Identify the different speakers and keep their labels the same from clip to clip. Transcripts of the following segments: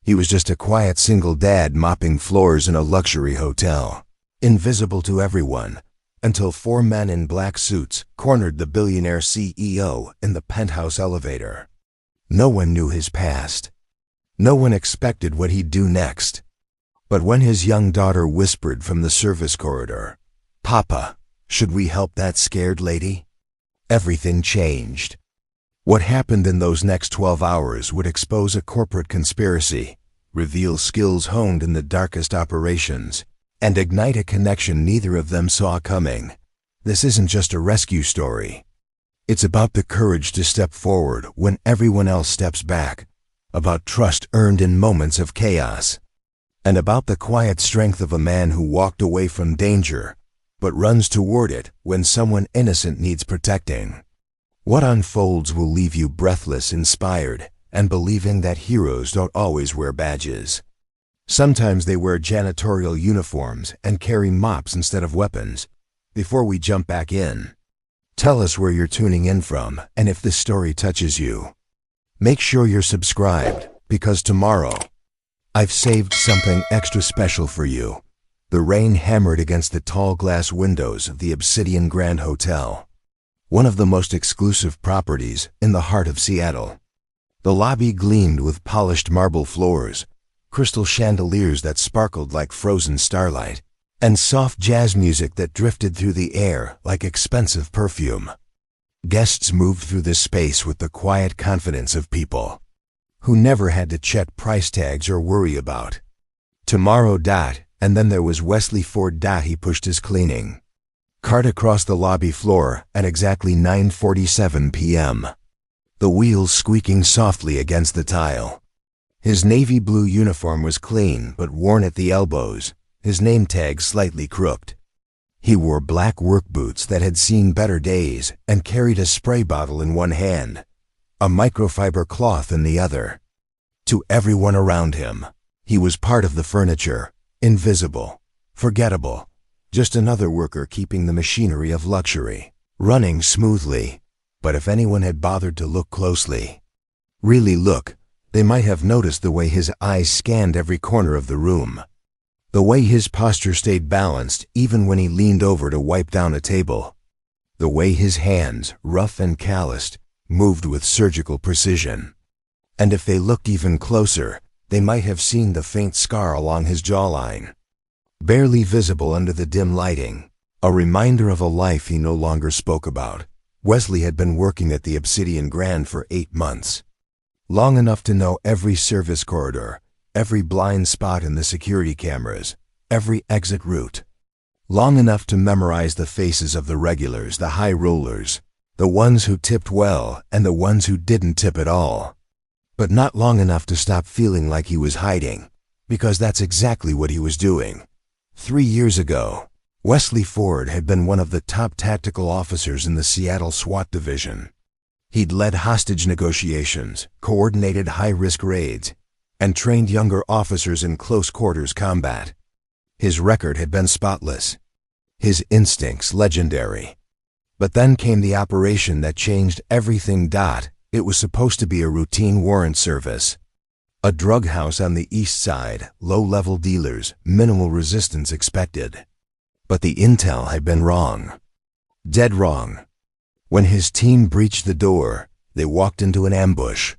Speaker 1: He was just a quiet single dad mopping floors in a luxury hotel, invisible to everyone, until four men in black suits cornered the billionaire CEO in the penthouse elevator. No one knew his past. No one expected what he'd do next. But when his young daughter whispered from the service corridor, "Papa, should we help that scared lady?" everything changed. What happened in those next 12 hours would expose a corporate conspiracy, reveal skills honed in the darkest operations, and ignite a connection neither of them saw coming. This isn't just a rescue story. It's about the courage to step forward when everyone else steps back, about trust earned in moments of chaos, and about the quiet strength of a man who walked away from danger, but runs toward it when someone innocent needs protecting. What unfolds will leave you breathless, inspired, and believing that heroes don't always wear badges. Sometimes they wear janitorial uniforms and carry mops instead of weapons. Before we jump back in, tell us where you're tuning in from and if this story touches you. Make sure you're subscribed, because tomorrow, I've saved something extra special for you. The rain hammered against the tall glass windows of the Obsidian Grand Hotel, one of the most exclusive properties in the heart of Seattle. The lobby gleamed with polished marble floors, crystal chandeliers that sparkled like frozen starlight, and soft jazz music that drifted through the air like expensive perfume. Guests moved through this space with the quiet confidence of people who never had to check price tags or worry about tomorrow. And then there was Wesley Ford. He pushed his cleaning cart across the lobby floor at exactly 9:47 p.m., the wheels squeaking softly against the tile. His navy blue uniform was clean but worn at the elbows, his name tag slightly crooked. He wore black work boots that had seen better days and carried a spray bottle in one hand, a microfiber cloth in the other. To everyone around him, he was part of the furniture, invisible, forgettable, just another worker keeping the machinery of luxury running smoothly. But if anyone had bothered to look closely, really look, they might have noticed the way his eyes scanned every corner of the room, the way his posture stayed balanced even when he leaned over to wipe down a table, the way his hands, rough and calloused, moved with surgical precision. And if they looked even closer, they might have seen the faint scar along his jawline, barely visible under the dim lighting, a reminder of a life he no longer spoke about. Wesley had been working at the Obsidian Grand for 8 months, long enough to know every service corridor, every blind spot in the security cameras, every exit route, long enough to memorize the faces of the regulars, the high rollers, the ones who tipped well and the ones who didn't tip at all. But not long enough to stop feeling like he was hiding, because that's exactly what he was doing. 3 years ago, Wesley Ford had been one of the top tactical officers in the Seattle SWAT division. He'd led hostage negotiations, coordinated high-risk raids, and trained younger officers in close-quarters combat. His record had been spotless, his instincts legendary. But then came the operation that changed everything. It was supposed to be a routine warrant service. A drug house on the east side, low-level dealers, minimal resistance expected. But the intel had been wrong. Dead wrong. When his team breached the door, they walked into an ambush.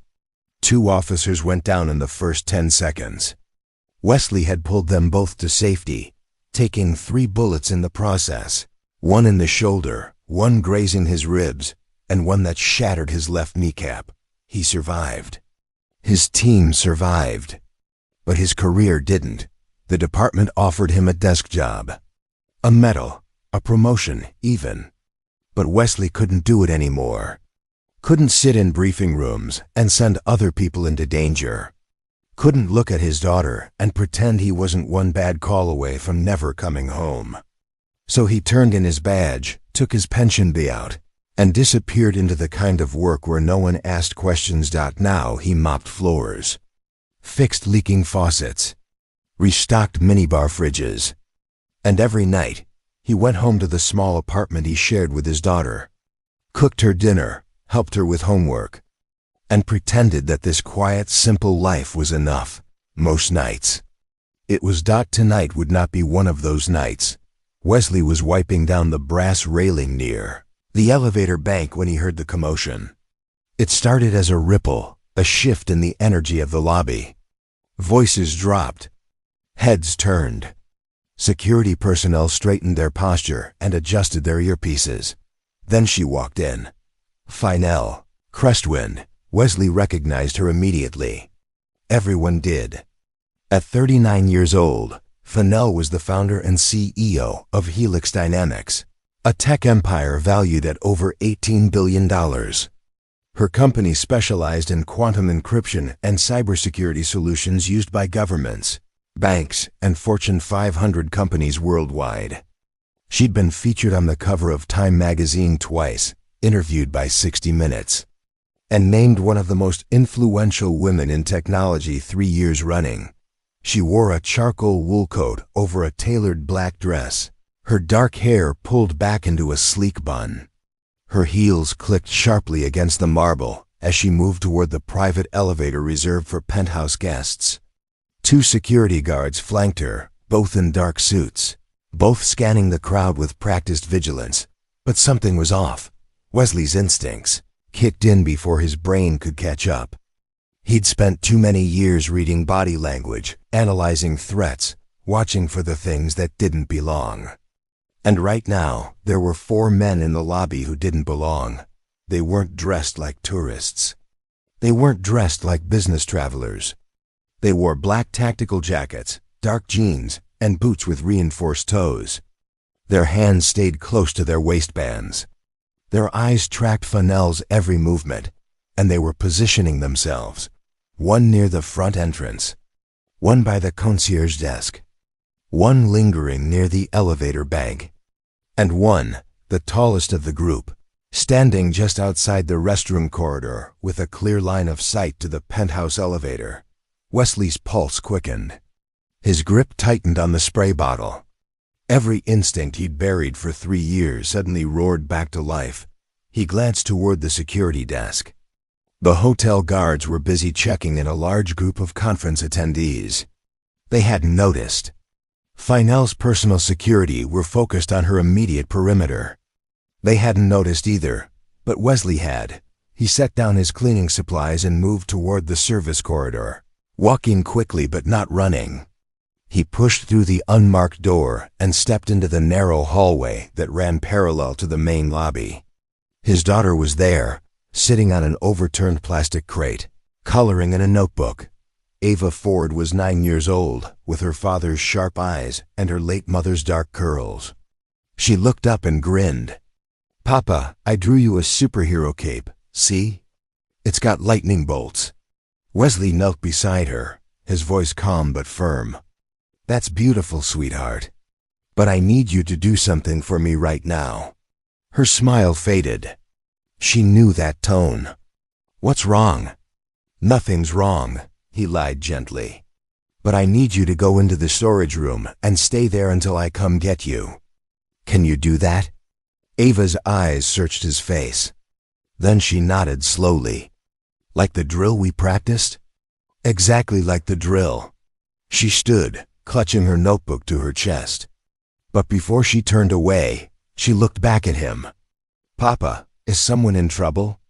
Speaker 1: 2 officers went down in the first 10 seconds. Wesley had pulled them both to safety, taking 3 bullets in the process, 1 in the shoulder, 1 grazing his ribs, and 1 that shattered his left kneecap. He survived. His team survived. But his career didn't. The department offered him a desk job, a medal, a promotion even. But Wesley couldn't do it anymore. Couldn't sit in briefing rooms and send other people into danger. Couldn't look at his daughter and pretend he wasn't one bad call away from never coming home. So he turned in his badge, took his pension payout, and disappeared into the kind of work where no one asked questions. Now he mopped floors, fixed leaking faucets, restocked minibar fridges, and every night he went home to the small apartment he shared with his daughter, cooked her dinner, helped her with homework, and pretended that this quiet, simple life was enough. Most nights. It was. Tonight would not be one of those nights. Wesley was wiping down the brass railing near the elevator bank when he heard the commotion. It started as a ripple, a shift in the energy of the lobby. Voices dropped. Heads turned. Security personnel straightened their posture and adjusted their earpieces. Then she walked in. Finelle Crestwind. Wesley recognized her immediately. Everyone did. At 39 years old, Finelle was the founder and CEO of Helix Dynamics, a tech empire valued at over $18 billion. Her company specialized in quantum encryption and cybersecurity solutions used by governments, banks, and Fortune 500 companies worldwide. She'd been featured on the cover of Time magazine twice, interviewed by 60 Minutes, and named one of the most influential women in technology 3 years running. She wore a charcoal wool coat over a tailored black dress, her dark hair pulled back into a sleek bun. Her heels clicked sharply against the marble as she moved toward the private elevator reserved for penthouse guests. 2 security guards flanked her, both in dark suits, both scanning the crowd with practiced vigilance. But something was off. Wesley's instincts kicked in before his brain could catch up. He'd spent too many years reading body language, analyzing threats, watching for the things that didn't belong. And right now, there were 4 men in the lobby who didn't belong. They weren't dressed like tourists. They weren't dressed like business travelers. They wore black tactical jackets, dark jeans, and boots with reinforced toes. Their hands stayed close to their waistbands. Their eyes tracked Finelle's every movement, and they were positioning themselves. One near the front entrance, one by the concierge desk, one lingering near the elevator bank, and one, the tallest of the group, standing just outside the restroom corridor with a clear line of sight to the penthouse elevator. Wesley's pulse quickened. His grip tightened on the spray bottle. Every instinct he'd buried for 3 years suddenly roared back to life. He glanced toward the security desk. The hotel guards were busy checking in a large group of conference attendees. They hadn't noticed. Finelle's personal security were focused on her immediate perimeter. They hadn't noticed either, but Wesley had. He set down his cleaning supplies and moved toward the service corridor, walking quickly but not running. He pushed through the unmarked door and stepped into the narrow hallway that ran parallel to the main lobby. His daughter was there, sitting on an overturned plastic crate, coloring in a notebook. Ava Ford was 9 years old, with her father's sharp eyes and her late mother's dark curls. She looked up and grinned. "Papa, I drew you a superhero cape, see? It's got lightning bolts." Wesley knelt beside her, his voice calm but firm. "That's beautiful, sweetheart. But I need you to do something for me right now." Her smile faded. She knew that tone. "What's wrong?" "Nothing's wrong," he lied gently. "But I need you to go into the storage room and stay there until I come get you. Can you do that?" Ava's eyes searched his face. Then she nodded slowly. "Like the drill we practiced?" "Exactly like the drill." She stood, clutching her notebook to her chest. But before she turned away, she looked back at him. "Papa, is someone in trouble?"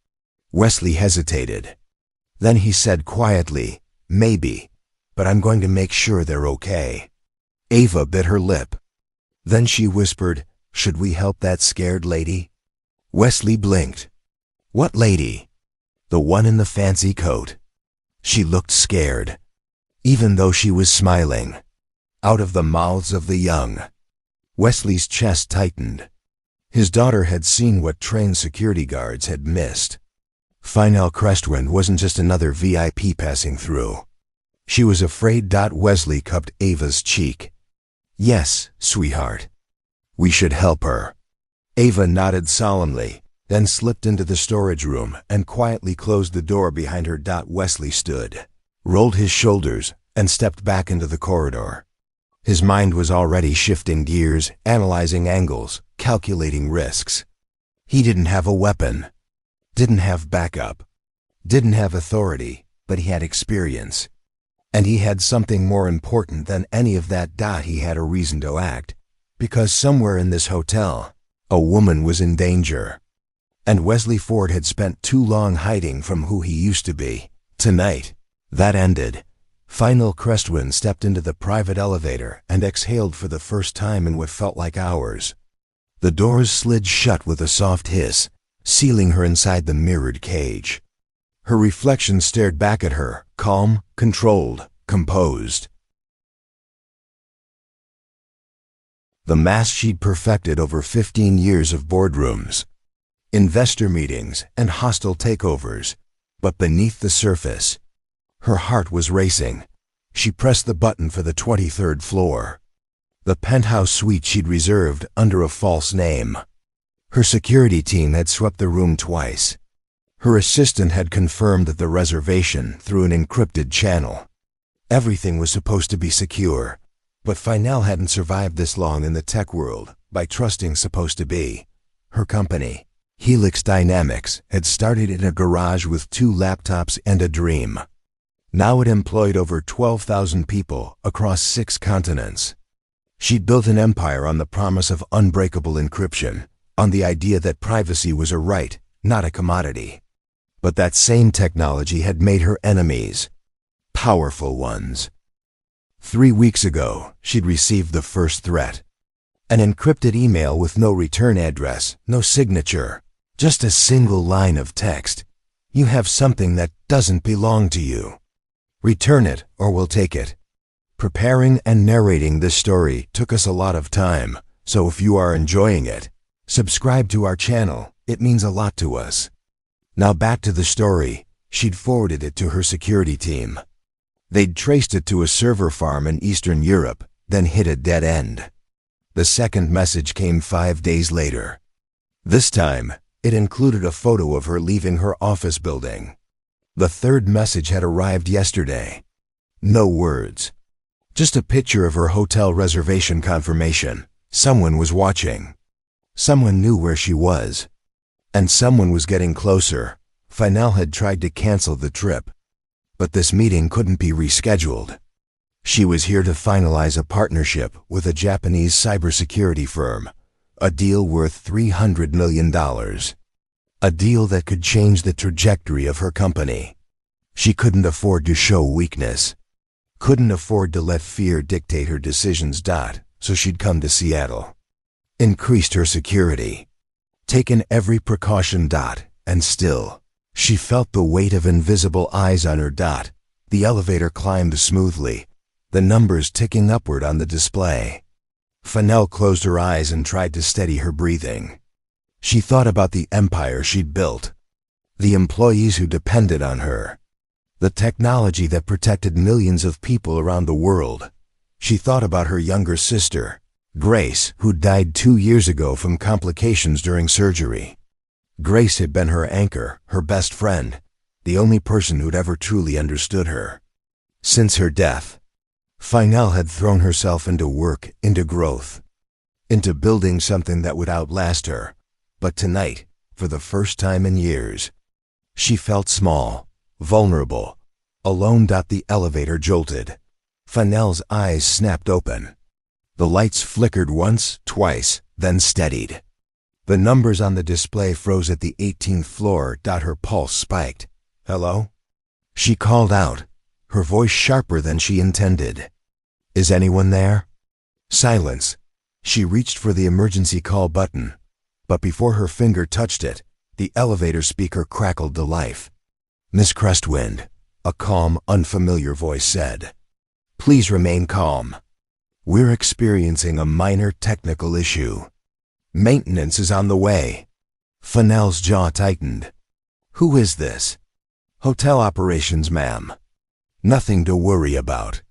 Speaker 1: Wesley hesitated. Then he said quietly, "Maybe, but I'm going to make sure they're okay." Ava bit her lip. Then she whispered, "Should we help that scared lady?" Wesley blinked. "What lady?" "The one in the fancy coat." She looked scared, even though she was smiling. Out of the mouths of the young. Wesley's chest tightened. His daughter had seen what trained security guards had missed. Finelle Crestwind wasn't just another VIP passing through. She was afraid. Wesley cupped Ava's cheek. "Yes, sweetheart. We should help her." Ava nodded solemnly, then slipped into the storage room and quietly closed the door behind her. Wesley stood, rolled his shoulders, and stepped back into the corridor. His mind was already shifting gears, analyzing angles, calculating risks. He didn't have a weapon, didn't have backup, didn't have authority, but he had experience. And he had something more important than any of that. He had a reason to act, because somewhere in this hotel, a woman was in danger. And Wesley Ford had spent too long hiding from who he used to be. Tonight, that ended. Final Crestwind stepped into the private elevator and exhaled for the first time in what felt like hours. The doors slid shut with a soft hiss, sealing her inside the mirrored cage. Her reflection stared back at her, calm, controlled, composed. The mask she'd perfected over 15 years of boardrooms, investor meetings, and hostile takeovers. But beneath the surface, her heart was racing. She pressed the button for the 23rd floor, the penthouse suite she'd reserved under a false name. Her security team had swept the room twice. Her assistant had confirmed that the reservation through an encrypted channel. Everything was supposed to be secure, but Finel hadn't survived this long in the tech world by trusting supposed to be. Her company, Helix Dynamics, had started in a garage with 2 laptops and a dream. Now it employed over 12,000 people across 6 continents. She'd built an empire on the promise of unbreakable encryption, on the idea that privacy was a right, not a commodity. But that same technology had made her enemies, powerful ones. 3 weeks ago, she'd received the first threat. An encrypted email with no return address, no signature, just a single line of text. You have something that doesn't belong to you. Return it or we'll take it. Preparing and narrating this story took us a lot of time, so if you are enjoying it, subscribe to our channel. It means a lot to us. Now back to the story. She'd forwarded it to her security team. They'd traced it to a server farm in Eastern Europe, then hit a dead end. The second message came 5 days later. This time, it included a photo of her leaving her office building. The third message had arrived yesterday. No words. Just a picture of her hotel reservation confirmation. Someone was watching. Someone knew where she was. And someone was getting closer. Finel had tried to cancel the trip, but this meeting couldn't be rescheduled. She was here to finalize a partnership with a Japanese cybersecurity firm, a deal worth $300 million. A deal that could change the trajectory of her company. She couldn't afford to show weakness. Couldn't afford to let fear dictate her decisions. So she'd come to Seattle. Increased her security. Taken every precaution. And still, she felt the weight of invisible eyes on her. The elevator climbed smoothly, the numbers ticking upward on the display. Finel closed her eyes and tried to steady her breathing. She thought about the empire she'd built, the employees who depended on her, the technology that protected millions of people around the world. She thought about her younger sister, Grace, who died 2 years ago from complications during surgery. Grace had been her anchor, her best friend, the only person who'd ever truly understood her. Since her death, Finel had thrown herself into work, into growth, into building something that would outlast her. But tonight, for the first time in years, she felt small, vulnerable, alone. The elevator jolted. Finel's eyes snapped open. The lights flickered once, twice, then steadied. The numbers on the display froze at the 18th floor. Her pulse spiked. Hello? She called out, her voice sharper than she intended. Is anyone there? Silence. She reached for the emergency call button, but before her finger touched it, the elevator speaker crackled to life. Miss Crestwind, a calm, unfamiliar voice said. Please remain calm. We're experiencing a minor technical issue. Maintenance is on the way. Finel's jaw tightened. Who is this? Hotel operations, ma'am. Nothing to worry about.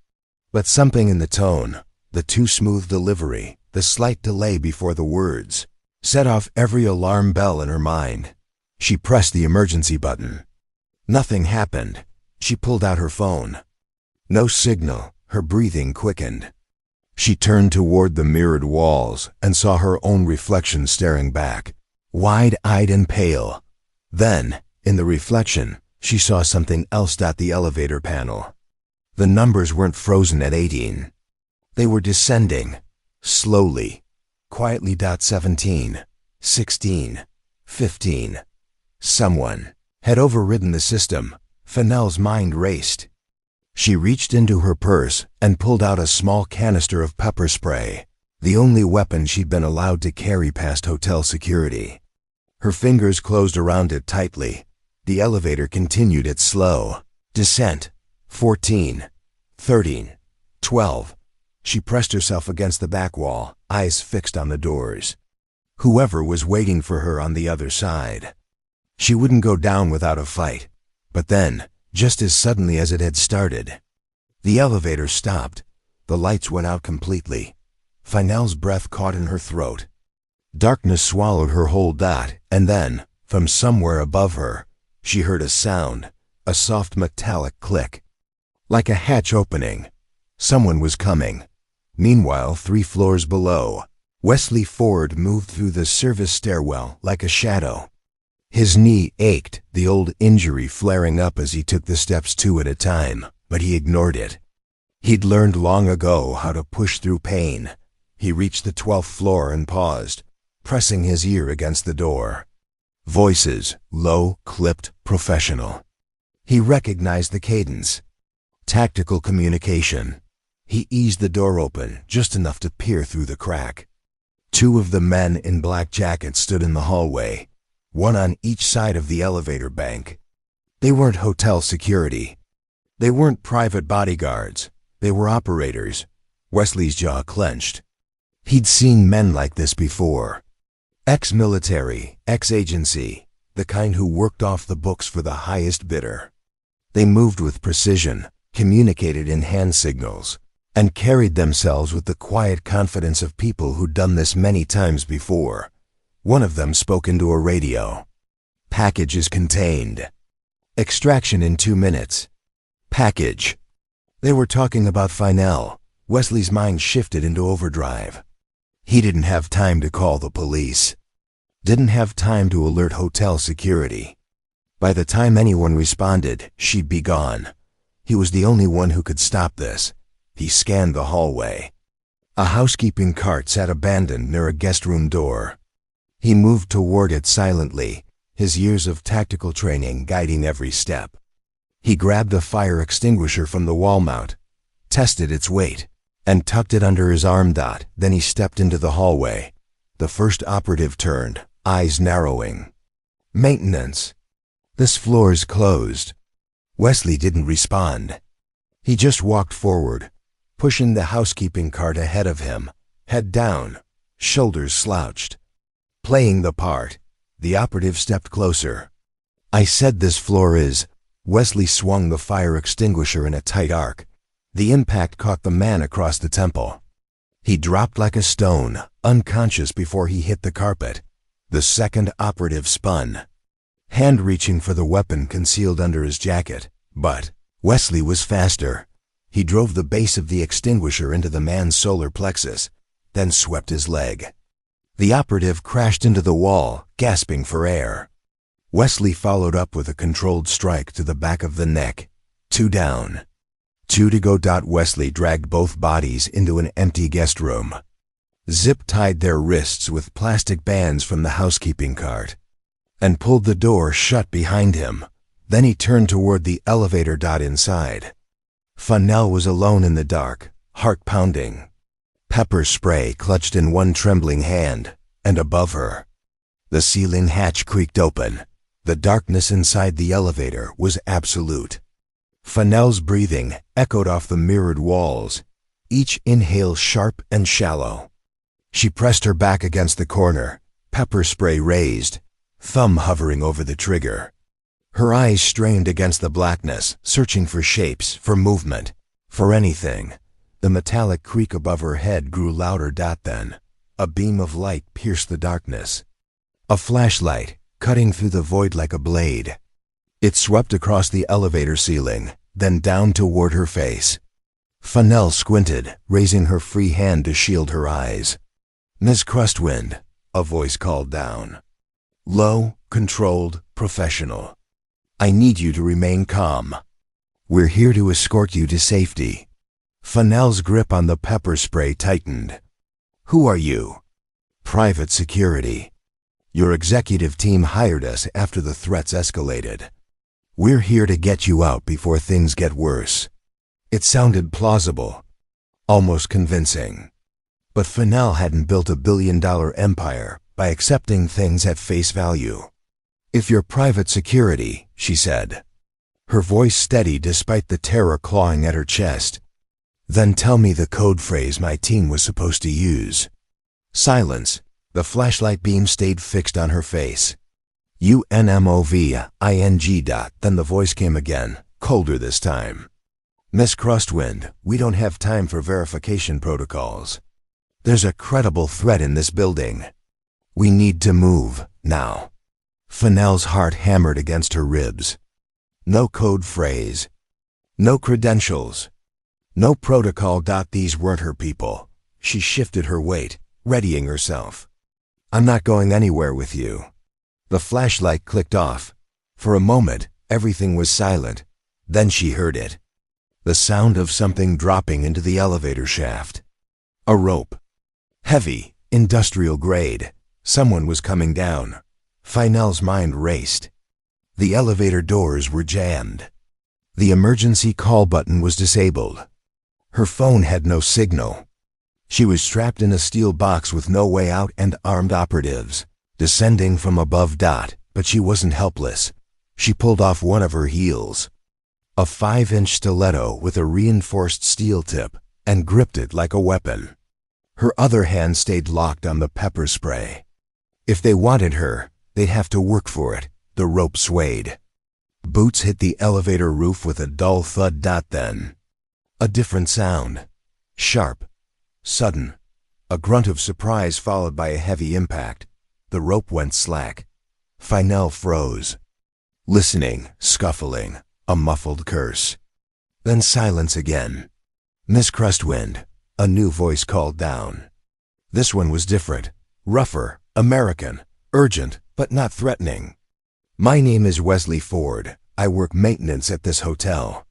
Speaker 1: But something in the tone, the too smooth delivery, the slight delay before the words, set off every alarm bell in her mind. She pressed the emergency button. Nothing happened. She pulled out her phone. No signal. Her breathing quickened. She turned toward the mirrored walls and saw her own reflection staring back, wide-eyed and pale. Then, in the reflection, she saw something else. The elevator panel. The numbers weren't frozen at 18. They were descending, slowly, quietly. 17, 16, 15. Someone had overridden the system. Fennell's mind raced. She reached into her purse and pulled out a small canister of pepper spray, the only weapon she'd been allowed to carry past hotel security. Her fingers closed around it tightly. The elevator continued its slow descent. 14, 13, 12. She pressed herself against the back wall, eyes fixed on the doors. Whoever was waiting for her on the other side. She wouldn't go down without a fight. But then, just as suddenly as it had started, the elevator stopped. The lights went out completely. Fennell's breath caught in her throat. Darkness swallowed her whole. And then, from somewhere above her, she heard a sound, a soft metallic click. Like a hatch opening. Someone was coming. Meanwhile, 3 floors below, Wesley Ford moved through the service stairwell like a shadow. His knee ached, the old injury flaring up as he took the steps 2 at a time, but he ignored it. He'd learned long ago how to push through pain. He reached the 12th floor and paused, pressing his ear against the door. Voices, low, clipped, professional. He recognized the cadence. Tactical communication. He eased the door open, just enough to peer through the crack. 2 of the men in black jackets stood in the hallway, one on each side of the elevator bank. They weren't hotel security. They weren't private bodyguards. They were operators. Wesley's jaw clenched. He'd seen men like this before. Ex-military, ex-agency, the kind who worked off the books for the highest bidder. They moved with precision, communicated in hand signals, and carried themselves with the quiet confidence of people who'd done this many times before. One of them spoke into a radio. Package is contained. Extraction in 2 minutes. Package. They were talking about Fennell. Wesley's mind shifted into overdrive. He didn't have time to call the police. Didn't have time to alert hotel security. By the time anyone responded, she'd be gone. He was the only one who could stop this. He scanned the hallway. A housekeeping cart sat abandoned near a guest room door. He moved toward it silently, his years of tactical training guiding every step. He grabbed a fire extinguisher from the wall mount, tested its weight, and tucked it under his arm. Then he stepped into the hallway. The first operative turned, eyes narrowing. Maintenance. This floor's closed. Wesley didn't respond. He just walked forward, pushing the housekeeping cart ahead of him, head down, shoulders slouched. Playing the part, the operative stepped closer. I said this floor is. Wesley swung the fire extinguisher in a tight arc. The impact caught the man across the temple. He dropped like a stone, unconscious before he hit the carpet. The second operative spun, hand reaching for the weapon concealed under his jacket. But Wesley was faster. He drove the base of the extinguisher into the man's solar plexus, then swept his leg. The operative crashed into the wall, gasping for air. Wesley followed up with a controlled strike to the back of the neck. 2 down. 2 to go. Wesley dragged both bodies into an empty guest room. Zip-tied their wrists with plastic bands from the housekeeping cart, and pulled the door shut behind him. Then he turned toward the elevator. Inside, Fennell was alone in the dark, heart pounding. Pepper spray clutched in one trembling hand, and above her, the ceiling hatch creaked open. The darkness inside the elevator was absolute. Fennell's breathing echoed off the mirrored walls, each inhale sharp and shallow. She pressed her back against the corner, pepper spray raised, thumb hovering over the trigger. Her eyes strained against the blackness, searching for shapes, for movement, for anything. The metallic creak above her head grew louder. Then, a beam of light pierced the darkness. A flashlight, cutting through the void like a blade. It swept across the elevator ceiling, then down toward her face. Fennell squinted, raising her free hand to shield her eyes. "Miss Crustwind," a voice called down. Low, controlled, professional. "I need you to remain calm." We're here to escort you to safety. Fennell's grip on the pepper spray tightened. Who are you? Private security. Your executive team hired us after the threats escalated. We're here to get you out before things get worse. It sounded plausible, almost convincing. But Fennell hadn't built a billion-dollar empire by accepting things at face value. If you're private security, she said, her voice steady despite the terror clawing at her chest, then tell me the code phrase my team was supposed to use. Silence. The flashlight beam stayed fixed on her face. UNMOVING. Then the voice came again, colder this time. Miss Crustwind, we don't have time for verification protocols. There's a credible threat in this building. We need to move, now. Fennell's heart hammered against her ribs. No code phrase. No credentials. No protocol. These weren't her people. She shifted her weight, readying herself. I'm not going anywhere with you. The flashlight clicked off. For a moment, everything was silent. Then she heard it. The sound of something dropping into the elevator shaft. A rope. Heavy, industrial grade. Someone was coming down. Fennell's mind raced. The elevator doors were jammed. The emergency call button was disabled. Her phone had no signal. She was trapped in a steel box with no way out and armed operatives, descending from above. But she wasn't helpless. She pulled off one of her heels. A 5-inch stiletto with a reinforced steel tip, and gripped it like a weapon. Her other hand stayed locked on the pepper spray. If they wanted her, they'd have to work for it. The rope swayed. Boots hit the elevator roof with a dull thud. Then a different sound. Sharp. Sudden. A grunt of surprise followed by a heavy impact. The rope went slack. Fennell froze. Listening, scuffling, a muffled curse. Then silence again. Miss Crustwind, a new voice called down. This one was different. Rougher, American, urgent, but not threatening. My name is Wesley Ford. I work maintenance at this hotel.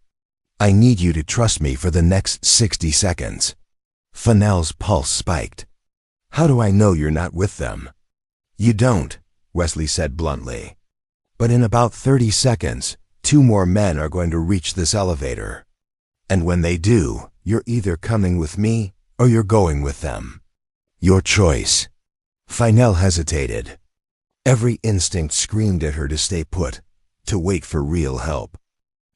Speaker 1: I need you to trust me for the next 60 seconds. Fennell's pulse spiked. How do I know you're not with them? You don't, Wesley said bluntly. But in about 30 seconds, 2 more men are going to reach this elevator. And when they do, you're either coming with me or you're going with them. Your choice. Fennell hesitated. Every instinct screamed at her to stay put, to wait for real help.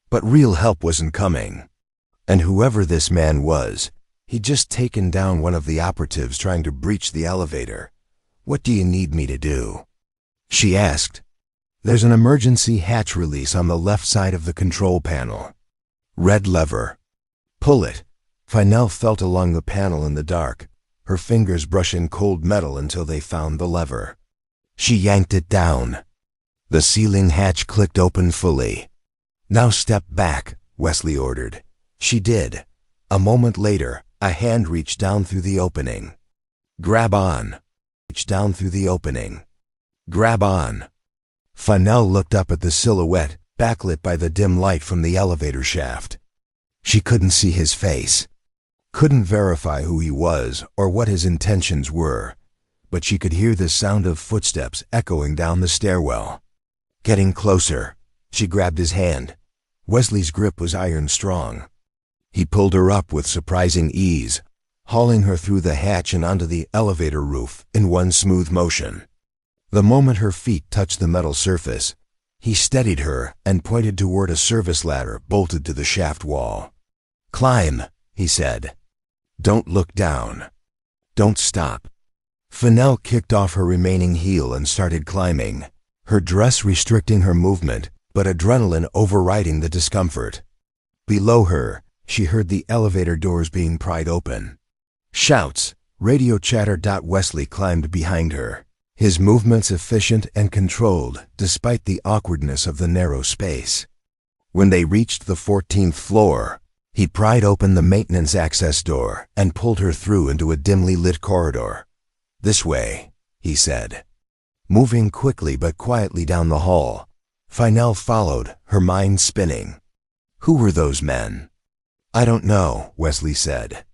Speaker 1: But real help wasn't coming. And whoever this man was, he'd just taken down one of the operatives trying to breach the elevator. What do you need me to do? She asked. There's an emergency hatch release on the left side of the control panel. Red lever. Pull it. Fennell felt along the panel in the dark, her fingers brushing cold metal until they found the lever. She yanked it down. The ceiling hatch clicked open fully. Now step back, Wesley ordered. She did. A moment later, a hand reached down through the opening. Grab on. Reach down through the opening. Grab on. Fennell looked up at the silhouette, backlit by the dim light from the elevator shaft. She couldn't see his face. Couldn't verify who he was or what his intentions were, but she could hear the sound of footsteps echoing down the stairwell. Getting closer, she grabbed his hand. Wesley's grip was iron strong. He pulled her up with surprising ease, hauling her through the hatch and onto the elevator roof in one smooth motion. The moment her feet touched the metal surface, he steadied her and pointed toward a service ladder bolted to the shaft wall. Climb, he said. Don't look down. Don't stop. Fennell kicked off her remaining heel and started climbing, her dress restricting her movement, but adrenaline overriding the discomfort. Below her, she heard the elevator doors being pried open. Shouts, radio chatter. Wesley climbed behind her, his movements efficient and controlled despite the awkwardness of the narrow space. When they reached the 14th floor, he pried open the maintenance access door and pulled her through into a dimly lit corridor. This way, he said. Moving quickly but quietly down the hall, Fennell followed, her mind spinning. Who were those men? I don't know, Wesley said.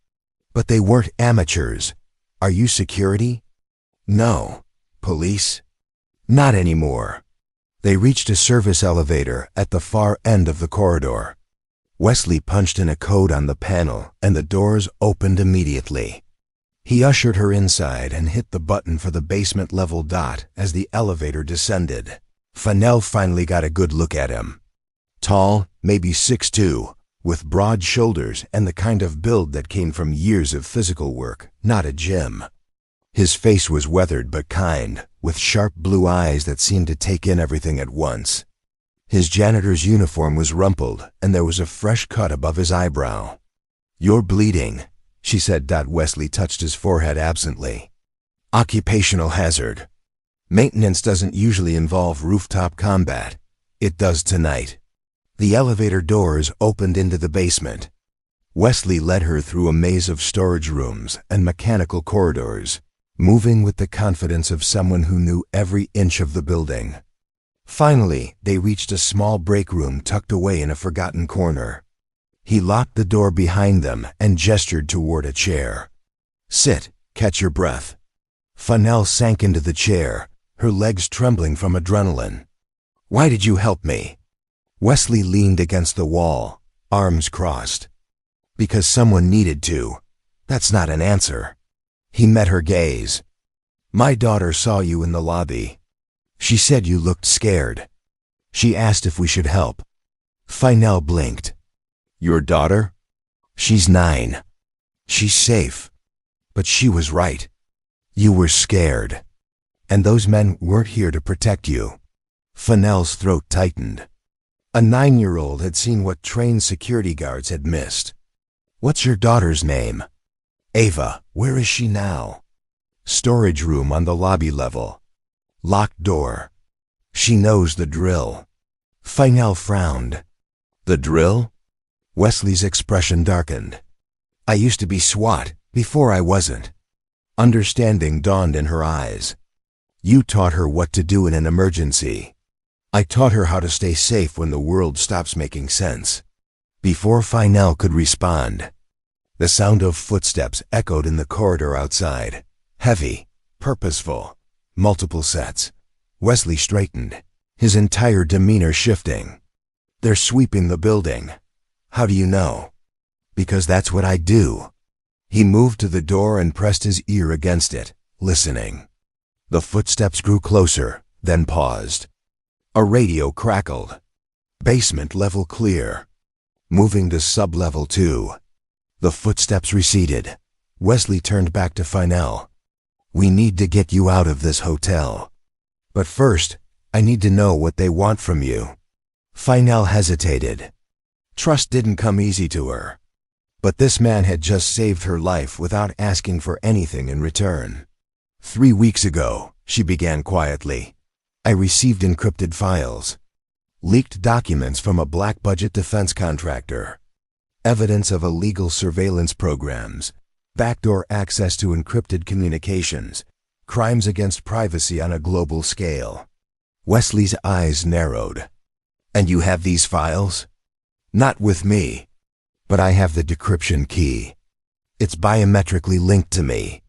Speaker 1: But they weren't amateurs. Are you security? No. Police? Not anymore. They reached a service elevator at the far end of the corridor. Wesley punched in a code on the panel and the doors opened immediately. He ushered her inside and hit the button for the basement-level dot as the elevator descended. Fennell finally got a good look at him. Tall, maybe 6'2", with broad shoulders and the kind of build that came from years of physical work, not a gym. His face was weathered but kind, with sharp blue eyes that seemed to take in everything at once. His janitor's uniform was rumpled, and there was a fresh cut above his eyebrow. "You're bleeding," she said. Wesley touched his forehead absently. "Occupational hazard. Maintenance doesn't usually involve rooftop combat. It does tonight." The elevator doors opened into the basement. Wesley led her through a maze of storage rooms and mechanical corridors, moving with the confidence of someone who knew every inch of the building. Finally, they reached a small break room tucked away in a forgotten corner. He locked the door behind them and gestured toward a chair. "Sit, catch your breath." Fennell sank into the chair, her legs trembling from adrenaline. "Why did you help me?" Wesley leaned against the wall, arms crossed. "Because someone needed to. That's not an answer." He met her gaze. "My daughter saw you in the lobby. She said you looked scared. She asked if we should help." Fennell blinked. "Your daughter?" "She's 9. She's safe. But she was right. You were scared. And those men weren't here to protect you." Fennell's throat tightened. A 9-year-old had seen what trained security guards had missed. "What's your daughter's name?" "Ava. Where is she now?" "Storage room on the lobby level. Locked door. She knows the drill." Fennell frowned. "The drill?" Wesley's expression darkened. "I used to be SWAT, before I wasn't." Understanding dawned in her eyes. "You taught her what to do in an emergency. I taught her how to stay safe when the world stops making sense." Before Fennell could respond, the sound of footsteps echoed in the corridor outside. Heavy, purposeful, multiple sets. Wesley straightened, his entire demeanor shifting. "They're sweeping the building." "How do you know?" "Because that's what I do." He moved to the door and pressed his ear against it, listening. The footsteps grew closer, then paused. A radio crackled. "Basement level clear." Moving to sub-level 2. The footsteps receded. Wesley turned back to Fennell. "We need to get you out of this hotel. But first, I need to know what they want from you." Fennell hesitated. Trust didn't come easy to her. But this man had just saved her life without asking for anything in return. "3 weeks ago," she began quietly, "I received encrypted files. Leaked documents from a black-budget defense contractor. Evidence of illegal surveillance programs, backdoor access to encrypted communications, crimes against privacy on a global scale." Wesley's eyes narrowed. "And you have these files?" "Not with me. But I have the decryption key. It's biometrically linked to me.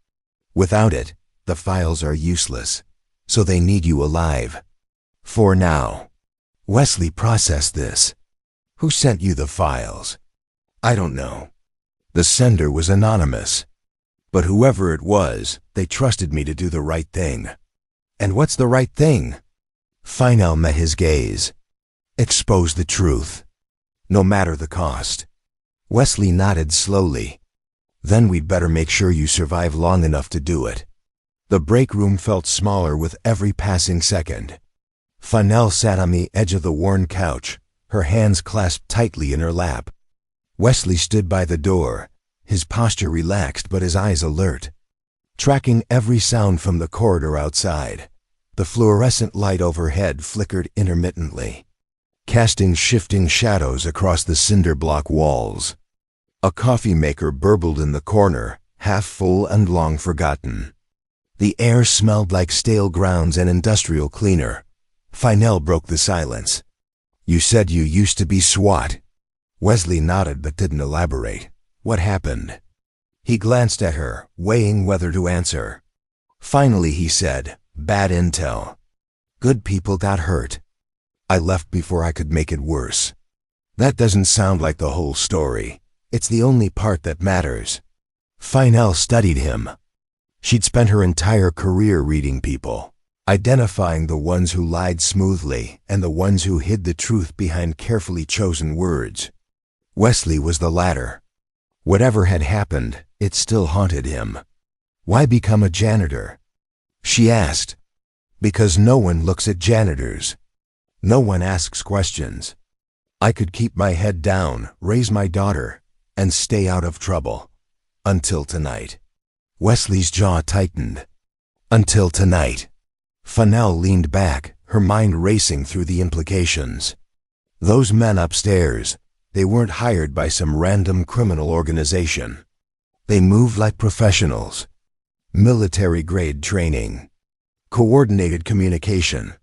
Speaker 1: Without it, the files are useless. So they need you alive. For now." Wesley processed this. "Who sent you the files?" "I don't know. The sender was anonymous. But whoever it was, they trusted me to do the right thing." "And what's the right thing?" Fennell met his gaze. "Expose the truth. No matter the cost." Wesley nodded slowly. "Then we'd better make sure you survive long enough to do it." The break room felt smaller with every passing second. Fennell sat on the edge of the worn couch, her hands clasped tightly in her lap. Wesley stood by the door, his posture relaxed but his eyes alert, tracking every sound from the corridor outside. The fluorescent light overhead flickered intermittently, casting shifting shadows across the cinder block walls. A coffee maker burbled in the corner, half full and long forgotten. The air smelled like stale grounds and industrial cleaner. Fennell broke the silence. "You said you used to be SWAT. Wesley nodded but didn't elaborate. What happened? He glanced at her, weighing whether to answer. Finally he said, "Bad intel. Good people got hurt. I left before I could make it worse." That doesn't sound like the whole story. It's the only part that matters. Feinel studied him. She'd spent her entire career reading people, identifying the ones who lied smoothly and the ones who hid the truth behind carefully chosen words. Wesley was the latter. Whatever had happened, it still haunted him. Why become a janitor? She asked. Because no one looks at janitors. No one asks questions. I could keep my head down, raise my daughter, and stay out of trouble. Until tonight. Wesley's jaw tightened. Until tonight. Feinel leaned back, her mind racing through the implications. Those men upstairs, they weren't hired by some random criminal organization. They moved like professionals. Military-grade training. Coordinated communication.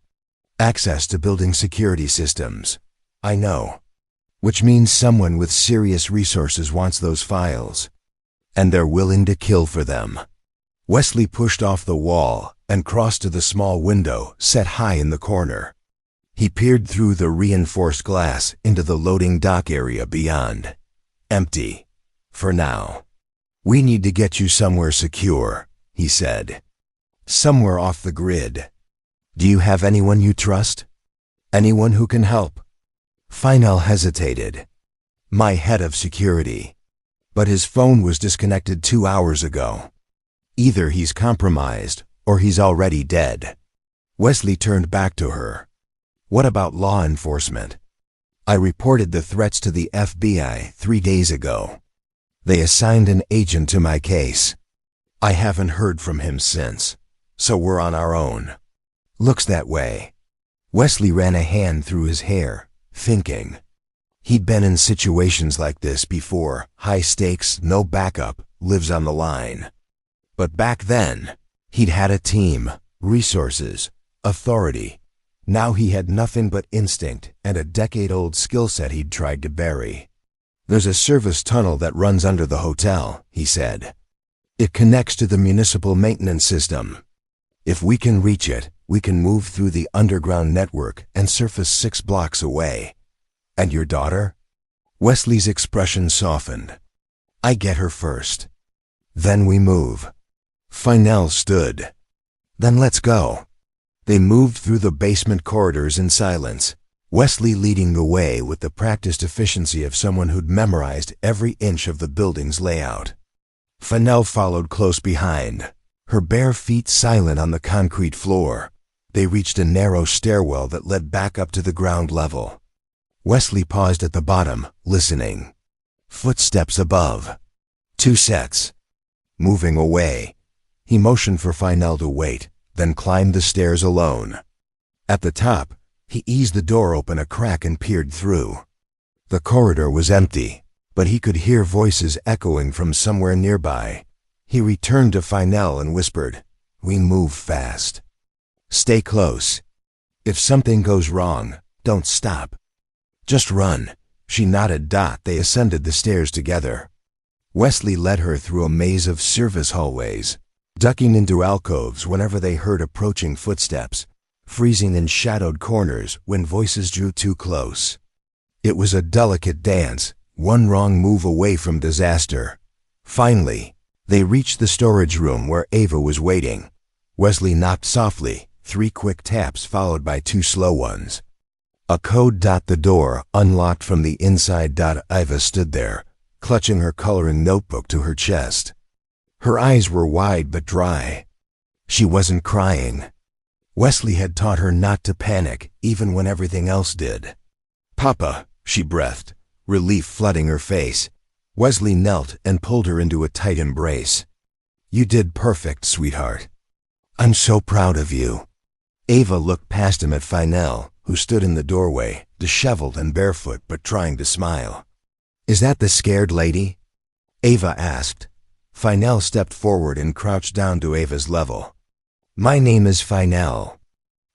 Speaker 1: Access to building security systems. I know. Which means someone with serious resources wants those files. And they're willing to kill for them. Wesley pushed off the wall and crossed to the small window set high in the corner. He peered through the reinforced glass into the loading dock area beyond. Empty. For now. We need to get you somewhere secure, he said. Somewhere off the grid. Do you have anyone you trust? Anyone who can help? Feinel hesitated. My head of security. But his phone was disconnected 2 hours ago. Either he's compromised, or he's already dead. Wesley turned back to her. What about law enforcement? I reported the threats to the FBI 3 days ago. They assigned an agent to my case. I haven't heard from him since, so we're on our own. Looks that way. Wesley ran a hand through his hair, thinking. He'd been in situations like this before. High stakes, no backup, lives on the line. But back then, he'd had a team, resources, authority. Now he had nothing but instinct and a decade-old skill set he'd tried to bury. There's a service tunnel that runs under the hotel, he said. It connects to the municipal maintenance system. If we can reach it, we can move through the underground network and surface 6 blocks away. And your daughter? Wesley's expression softened. I get her first. Then we move. Feinel stood. Then let's go. They moved through the basement corridors in silence, Wesley leading the way with the practiced efficiency of someone who'd memorized every inch of the building's layout. Feinel followed close behind, her bare feet silent on the concrete floor. They reached a narrow stairwell that led back up to the ground level. Wesley paused at the bottom, listening. Footsteps above. 2 sets. Moving away. He motioned for Feinel to wait, then climbed the stairs alone. At the top, he eased the door open a crack and peered through. The corridor was empty, but he could hear voices echoing from somewhere nearby. He returned to Feinel and whispered, We move fast. Stay close. If something goes wrong, don't stop. Just run. She nodded. They ascended the stairs together. Wesley led her through a maze of service hallways, ducking into alcoves whenever they heard approaching footsteps, freezing in shadowed corners when voices drew too close. It was a delicate dance, one wrong move away from disaster. Finally, they reached the storage room where Ava was waiting. Wesley knocked softly, 3 quick taps followed by 2 slow ones. A code. The door unlocked from the inside. Ava stood there, clutching her coloring notebook to her chest. Her eyes were wide but dry. She wasn't crying. Wesley had taught her not to panic, even when everything else did. Papa, she breathed, relief flooding her face. Wesley knelt and pulled her into a tight embrace. You did perfect, sweetheart. I'm so proud of you. Ava looked past him at Feinel, who stood in the doorway, disheveled and barefoot but trying to smile. Is that the scared lady? Ava asked. Feinel stepped forward and crouched down to Ava's level. My name is Feinel.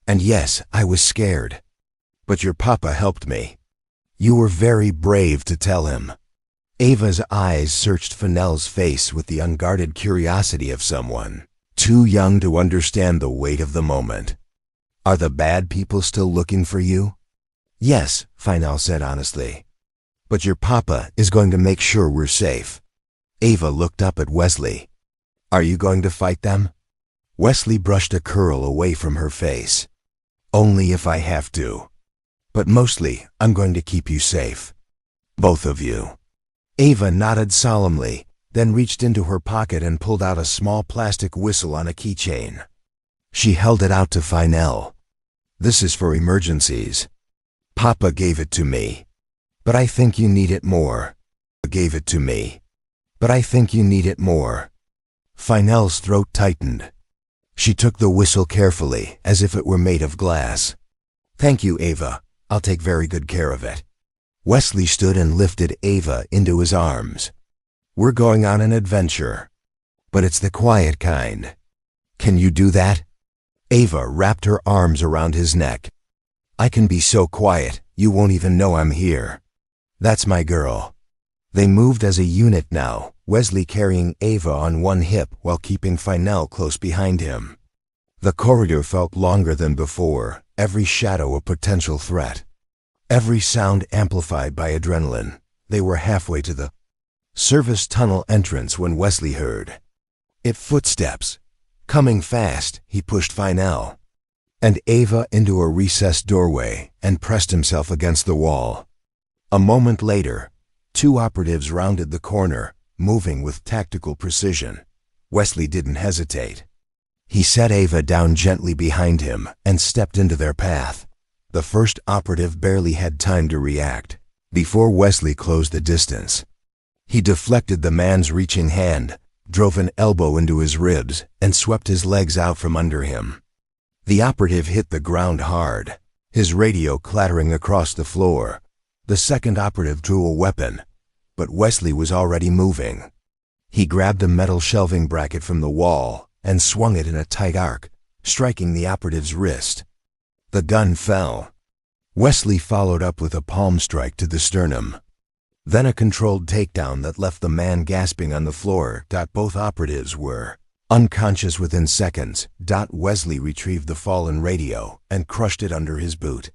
Speaker 1: And yes, I was scared. But your papa helped me. You were very brave to tell him. Ava's eyes searched Fennell's face with the unguarded curiosity of someone too young to understand the weight of the moment. Are the bad people still looking for you? Yes, Fennell said honestly. But your papa is going to make sure we're safe. Ava looked up at Wesley. Are you going to fight them? Wesley brushed a curl away from her face. Only if I have to. But mostly, I'm going to keep you safe. Both of you. Ava nodded solemnly, then reached into her pocket and pulled out a small plastic whistle on a keychain. She held it out to Fennell. This is for emergencies. Papa gave it to me. But I think you need it more. Gave it to me. But I think you need it more. Fennell's throat tightened. She took the whistle carefully, as if it were made of glass. Thank you, Ava. I'll take very good care of it. Wesley stood and lifted Ava into his arms. We're going on an adventure. But it's the quiet kind. Can you do that? Ava wrapped her arms around his neck. I can be so quiet, you won't even know I'm here. That's my girl. They moved as a unit now, Wesley carrying Ava on one hip while keeping Fennell close behind him. The corridor felt longer than before, every shadow a potential threat. Every sound amplified by adrenaline. They were halfway to the service tunnel entrance when Wesley heard footsteps. Coming fast, he pushed Fennell and Ava into a recessed doorway and pressed himself against the wall. A moment later, two operatives rounded the corner, moving with tactical precision. Wesley didn't hesitate. He set Ava down gently behind him and stepped into their path. The first operative barely had time to react before Wesley closed the distance. He deflected the man's reaching hand, drove an elbow into his ribs, and swept his legs out from under him. The operative hit the ground hard, his radio clattering across the floor. The second operative drew a weapon, but Wesley was already moving. He grabbed a metal shelving bracket from the wall and swung it in a tight arc, striking the operative's wrist. The gun fell. Wesley followed up with a palm strike to the sternum. Then a controlled takedown that left the man gasping on the floor. Both operatives were unconscious within seconds. Wesley retrieved the fallen radio and crushed it under his boot.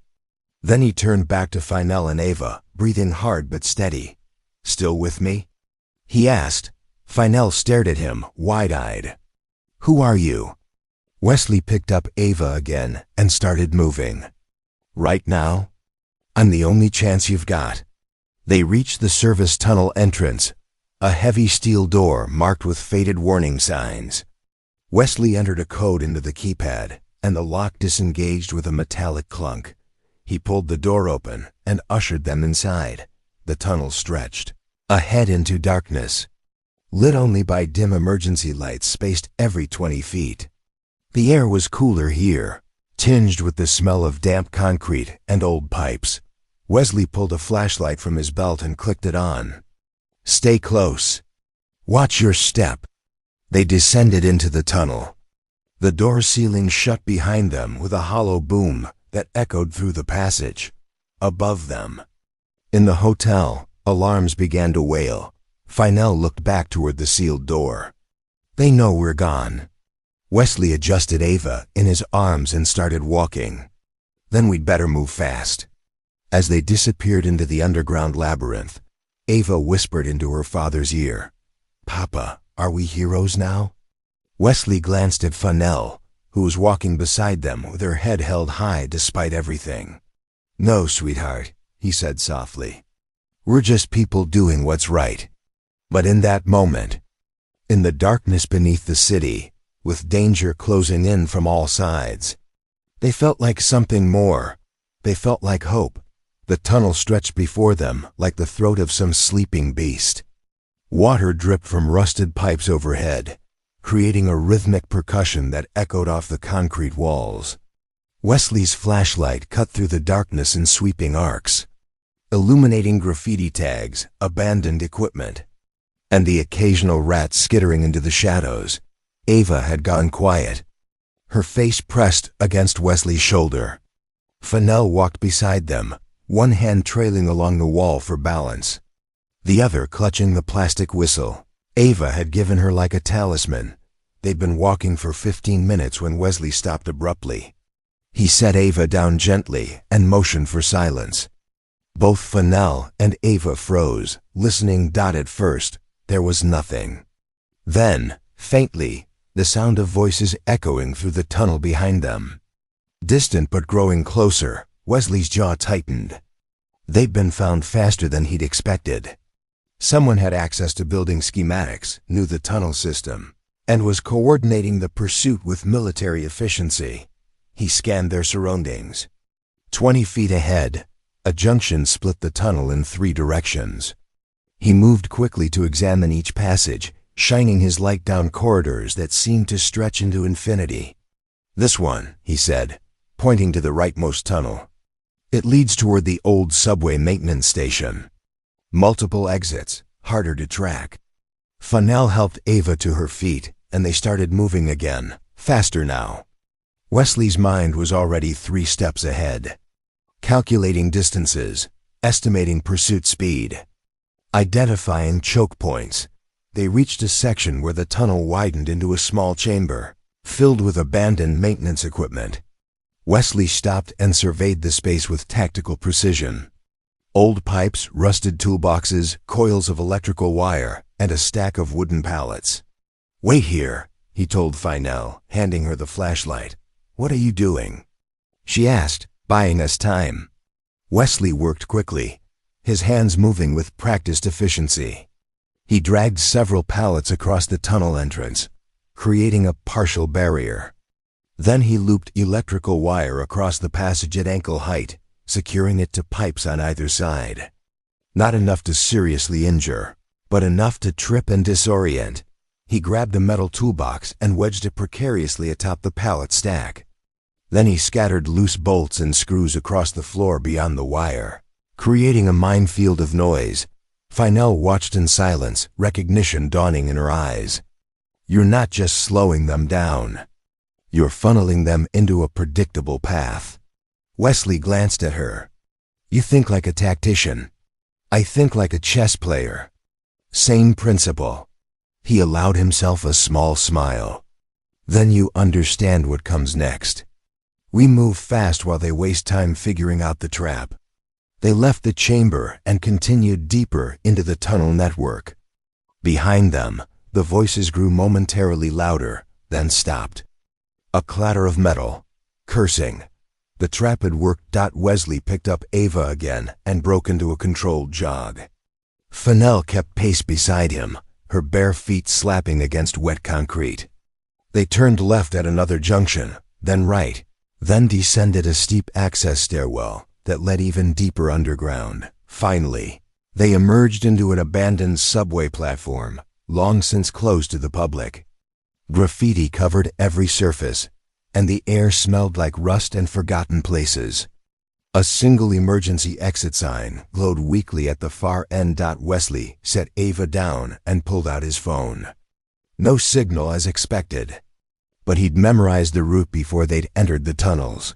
Speaker 1: Then he turned back to Fennell and Ava, breathing hard but steady. Still with me? He asked. Fennell stared at him, wide-eyed. Who are you? Wesley picked up Ava again and started moving. Right now? I'm the only chance you've got. They reached the service tunnel entrance, a heavy steel door marked with faded warning signs. Wesley entered a code into the keypad, and the lock disengaged with a metallic clunk. He pulled the door open and ushered them inside. The tunnel stretched ahead into darkness, lit only by dim emergency lights spaced every 20 feet. The air was cooler here, tinged with the smell of damp concrete and old pipes. Wesley pulled a flashlight from his belt and clicked it on. Stay close. Watch your step. They descended into the tunnel. The door ceiling shut behind them with a hollow boom that echoed through the passage. Above them, in the hotel, alarms began to wail. Fennell looked back toward the sealed door. They know we're gone. Wesley adjusted Ava in his arms and started walking. Then we'd better move fast. As they disappeared into the underground labyrinth, Ava whispered into her father's ear, Papa, are we heroes now? Wesley glanced at Fennell, who was walking beside them with her head held high despite everything. No, sweetheart, he said softly. We're just people doing what's right. But in that moment, in the darkness beneath the city, with danger closing in from all sides, they felt like something more. They felt like hope. The tunnel stretched before them like the throat of some sleeping beast. Water dripped from rusted pipes overhead, creating a rhythmic percussion that echoed off the concrete walls. Wesley's flashlight cut through the darkness in sweeping arcs, illuminating graffiti tags, abandoned equipment, and the occasional rat skittering into the shadows. Ava had gone quiet, her face pressed against Wesley's shoulder. Fennell walked beside them, one hand trailing along the wall for balance, the other clutching the plastic whistle Ava had given her like a talisman. They'd been walking for 15 minutes when Wesley stopped abruptly. He set Ava down gently and motioned for silence. Both Fennell and Ava froze, listening. At first, there was nothing. Then, faintly, the sound of voices echoing through the tunnel behind them. Distant but growing closer, Wesley's jaw tightened. They'd been found faster than he'd expected. Someone had access to building schematics, knew the tunnel system, and was coordinating the pursuit with military efficiency. He scanned their surroundings. 20 feet ahead, a junction split the tunnel in 3 directions. He moved quickly to examine each passage, shining his light down corridors that seemed to stretch into infinity. "This one," he said, pointing to the rightmost tunnel. "It leads toward the old subway maintenance station. Multiple exits, harder to track." Fennell helped Ava to her feet, and they started moving again, faster now. Wesley's mind was already 3 steps ahead. Calculating distances, estimating pursuit speed, identifying choke points. They reached a section where the tunnel widened into a small chamber, filled with abandoned maintenance equipment. Wesley stopped and surveyed the space with tactical precision. Old pipes, rusted toolboxes, coils of electrical wire, and a stack of wooden pallets. "Wait here," he told Fennell, handing her the flashlight. "What are you doing?" She asked, "Buying us time." Wesley worked quickly, his hands moving with practiced efficiency. He dragged several pallets across the tunnel entrance, creating a partial barrier. Then he looped electrical wire across the passage at ankle height, securing it to pipes on either side. Not enough to seriously injure, but enough to trip and disorient. He grabbed a metal toolbox and wedged it precariously atop the pallet stack. Then he scattered loose bolts and screws across the floor beyond the wire, creating a minefield of noise. Fennell watched in silence, recognition dawning in her eyes. "You're not just slowing them down. You're funneling them into a predictable path." Wesley glanced at her. "You think like a tactician. I think like a chess player. Same principle." He allowed himself a small smile. "Then you understand what comes next. We move fast while they waste time figuring out the trap." They left the chamber and continued deeper into the tunnel network. Behind them, the voices grew momentarily louder, then stopped. A clatter of metal, cursing. The trap had worked. Wesley picked up Ava again and broke into a controlled jog. Fennell kept pace beside him, her bare feet slapping against wet concrete. They turned left at another junction, then right, then descended a steep access stairwell that led even deeper underground. Finally, they emerged into an abandoned subway platform, long since closed to the public. Graffiti covered every surface, and the air smelled like rust and forgotten places. A single emergency exit sign glowed weakly at the far end. Wesley set Ava down and pulled out his phone. No signal as expected, but he'd memorized the route before they'd entered the tunnels.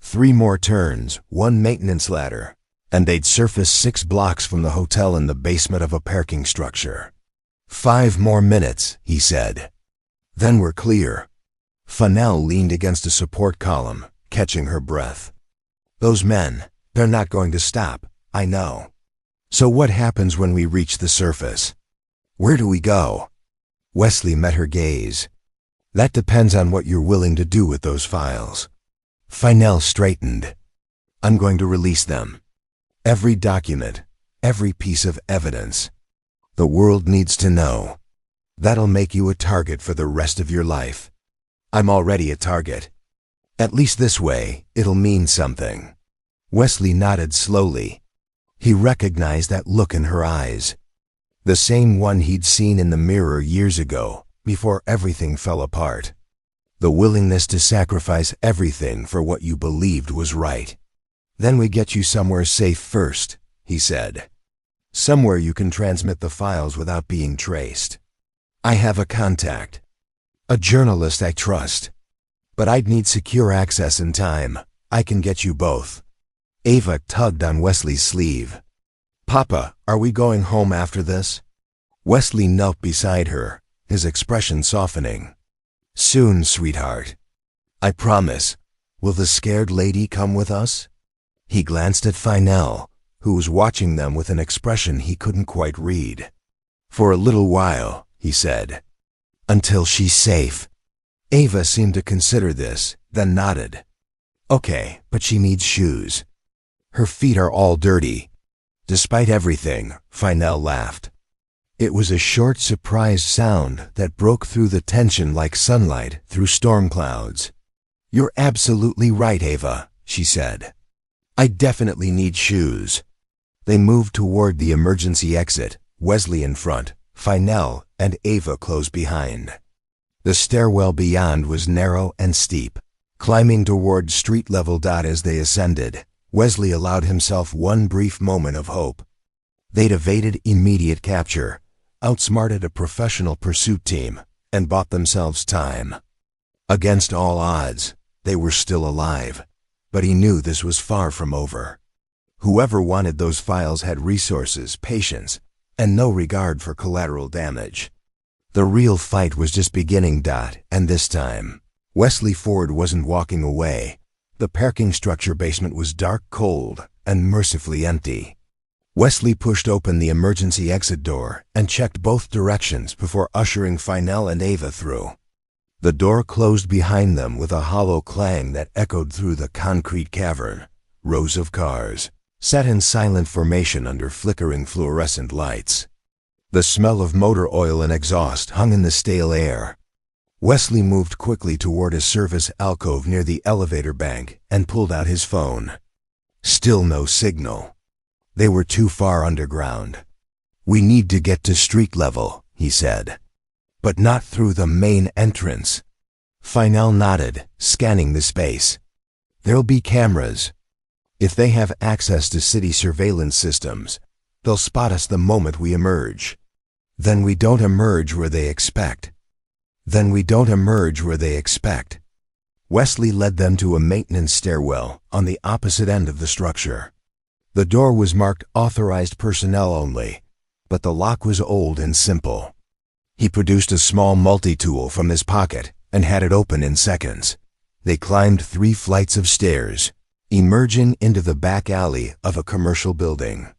Speaker 1: 3 more turns, 1 maintenance ladder, and they'd surface 6 blocks from the hotel in the basement of a parking structure. 5 more minutes, he said. Then we're clear. Fennell leaned against a support column, catching her breath. "Those men, they're not going to stop, I know. So what happens when we reach the surface? Where do we go?" Wesley met her gaze. "That depends on what you're willing to do with those files." Fennell straightened. "I'm going to release them. Every document, every piece of evidence. The world needs to know. That'll make you a target for the rest of your life. I'm already a target. At least this way, it'll mean something." Wesley nodded slowly. He recognized that look in her eyes. The same one he'd seen in the mirror years ago, before everything fell apart. The willingness to sacrifice everything for what you believed was right. "Then we get you somewhere safe first," he said. "Somewhere you can transmit the files without being traced. I have a contact. A journalist I trust. But I'd need secure access and time. I can get you both." Ava tugged on Wesley's sleeve. "Papa, are we going home after this?" Wesley knelt beside her, his expression softening. "Soon, sweetheart. I promise. Will the scared lady come with us?" He glanced at Finel, who was watching them with an expression he couldn't quite read. "For a little while," he said. "Until she's safe." Ava seemed to consider this, then nodded. "Okay, but she needs shoes. Her feet are all dirty." Despite everything, Finel laughed. It was a short, surprised sound that broke through the tension like sunlight through storm clouds. "You're absolutely right, Ava," she said. "I definitely need shoes." They moved toward the emergency exit, Wesley in front, Finel and Ava close behind. The stairwell beyond was narrow and steep. Climbing toward street level. As they ascended, Wesley allowed himself one brief moment of hope. They'd evaded immediate capture, outsmarted a professional pursuit team, and bought themselves time. Against all odds, they were still alive, but he knew this was far from over. Whoever wanted those files had resources, patience, and no regard for collateral damage. The real fight was just beginning. And this time, Wesley Ford wasn't walking away. The parking structure basement was dark, cold, and mercifully empty. Wesley pushed open the emergency exit door and checked both directions before ushering Finel and Ava through. The door closed behind them with a hollow clang that echoed through the concrete cavern. Rows of cars sat in silent formation under flickering fluorescent lights. The smell of motor oil and exhaust hung in the stale air. Wesley moved quickly toward a service alcove near the elevator bank and pulled out his phone. Still no signal. They were too far underground. "We need to get to street level," he said. "But not through the main entrance." Finel nodded, scanning the space. "There'll be cameras. If they have access to city surveillance systems, they'll spot us the moment we emerge. Then we don't emerge where they expect. Wesley led them to a maintenance stairwell on the opposite end of the structure. The door was marked "Authorized Personnel Only," but the lock was old and simple. He produced a small multi-tool from his pocket and had it open in seconds. They climbed 3 flights of stairs, emerging into the back alley of a commercial building.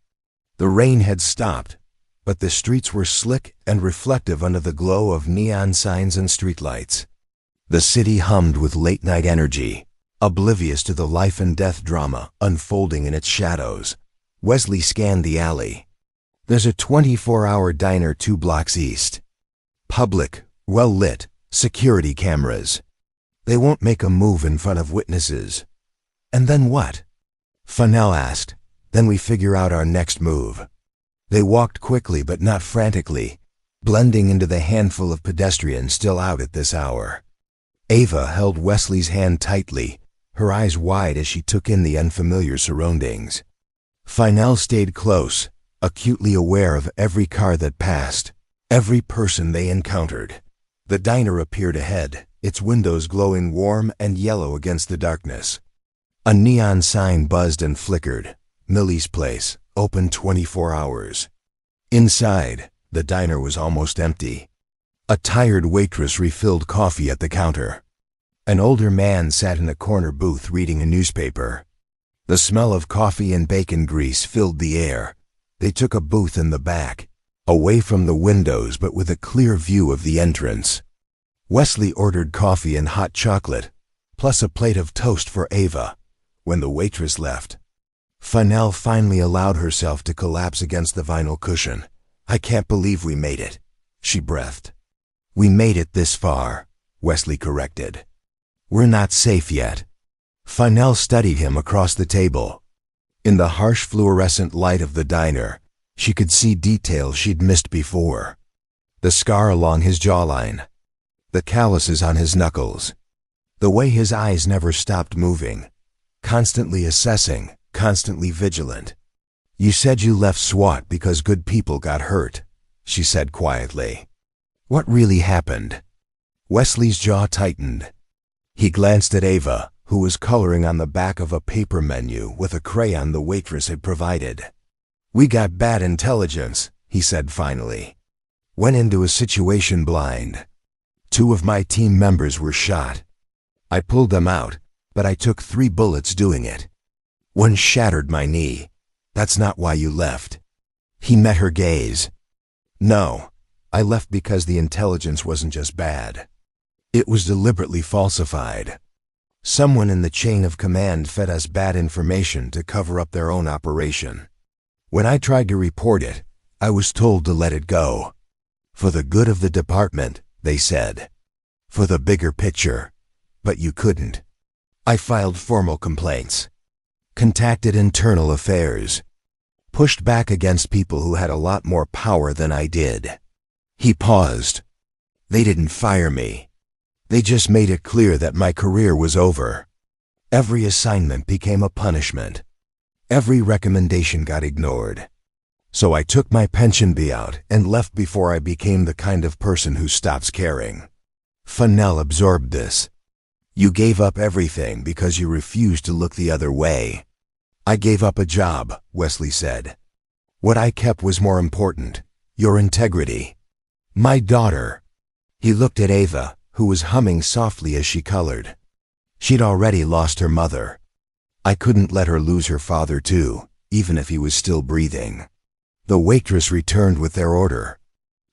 Speaker 1: The rain had stopped, but the streets were slick and reflective under the glow of neon signs and streetlights. The city hummed with late-night energy, oblivious to the life and death drama unfolding in its shadows. Wesley scanned the alley. "There's a 24-hour diner 2 blocks east. Public, well-lit, security cameras. They won't make a move in front of witnesses." "And then what?" Finel asked. "Then we figure out our next move." They walked quickly but not frantically, blending into the handful of pedestrians still out at this hour. Ava held Wesley's hand tightly, her eyes wide as she took in the unfamiliar surroundings. Finel stayed close, acutely aware of every car that passed, every person they encountered. The diner appeared ahead, its windows glowing warm and yellow against the darkness. A neon sign buzzed and flickered. "Millie's Place, open 24 hours. Inside, the diner was almost empty. A tired waitress refilled coffee at the counter. An older man sat in a corner booth reading a newspaper. The smell of coffee and bacon grease filled the air. They took a booth in the back, away from the windows but with a clear view of the entrance. Wesley ordered coffee and hot chocolate, plus a plate of toast for Ava. When the waitress left, Finel finally allowed herself to collapse against the vinyl cushion. "I can't believe we made it," she breathed. "We made it this far," Wesley corrected. "We're not safe yet." Finel studied him across the table. In the harsh fluorescent light of the diner, she could see details she'd missed before. The scar along his jawline, the calluses on his knuckles, the way his eyes never stopped moving, constantly assessing, constantly vigilant. "You said you left SWAT because good people got hurt," she said quietly. "What really happened?" Wesley's jaw tightened. He glanced at Ava, who was coloring on the back of a paper menu with a crayon the waitress had provided. "We got bad intelligence," he said finally. "Went into a situation blind. 2 of my team members were shot. I pulled them out, but I took 3 bullets doing it. One shattered my knee. That's not why you left." He met her gaze. "No, I left because the intelligence wasn't just bad. It was deliberately falsified. Someone in the chain of command fed us bad information to cover up their own operation. When I tried to report it, I was told to let it go. For the good of the department, they said. For the bigger picture. But you couldn't. I filed formal complaints. Contacted internal affairs. Pushed back against people who had a lot more power than I did." He paused. "They didn't fire me. They just made it clear that my career was over. Every assignment became a punishment. Every recommendation got ignored. So I took my pension buyout and left before I became the kind of person who stops caring." Fennell absorbed this. "You gave up everything because you refused to look the other way." "I gave up a job," Wesley said. "What I kept was more important. Your integrity. My daughter." He looked at Ava, who was humming softly as she colored. She'd already lost her mother. I couldn't let her lose her father too, even if he was still breathing. The waitress returned with their order.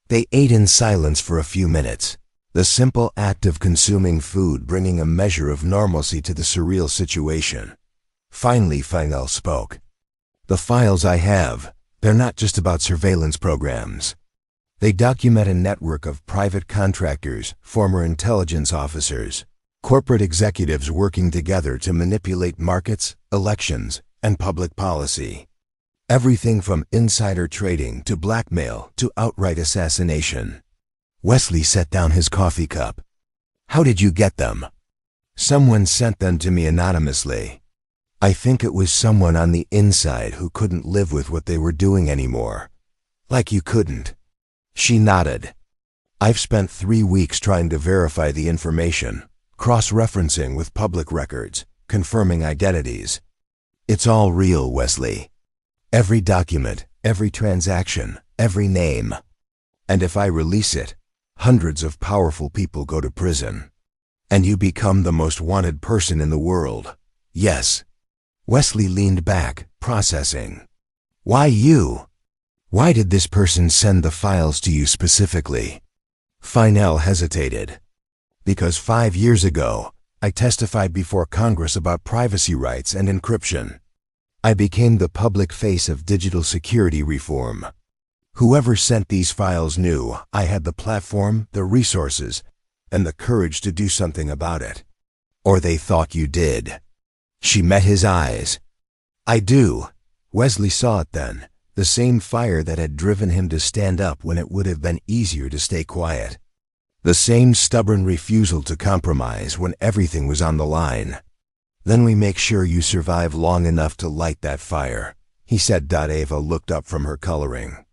Speaker 1: They ate in silence for a few minutes, the simple act of consuming food bringing a measure of normalcy to the surreal situation. Finally, Fennell spoke. "The files I have, they're not just about surveillance programs. They document a network of private contractors, former intelligence officers, corporate executives working together to manipulate markets, elections, and public policy. Everything from insider trading to blackmail to outright assassination." Wesley set down his coffee cup. "How did you get them?" "Someone sent them to me anonymously. I think it was someone on the inside who couldn't live with what they were doing anymore. Like you couldn't." She nodded. "I've spent 3 weeks trying to verify the information, cross-referencing with public records, confirming identities. It's all real, Wesley. Every document, every transaction, every name. And if I release it, hundreds of powerful people go to prison. And you become the most wanted person in the world. Yes." Wesley leaned back, processing. "Why you? Why did this person send the files to you specifically?" Fennell hesitated. "Because 5 years ago, I testified before Congress about privacy rights and encryption. I became the public face of digital security reform. Whoever sent these files knew I had the platform, the resources, and the courage to do something about it. Or they thought you did." She met his eyes. "I do." Wesley saw it then, the same fire that had driven him to stand up when it would have been easier to stay quiet. The same stubborn refusal to compromise when everything was on the line. "Then we make sure you survive long enough to light that fire," he said. Ava looked up from her coloring.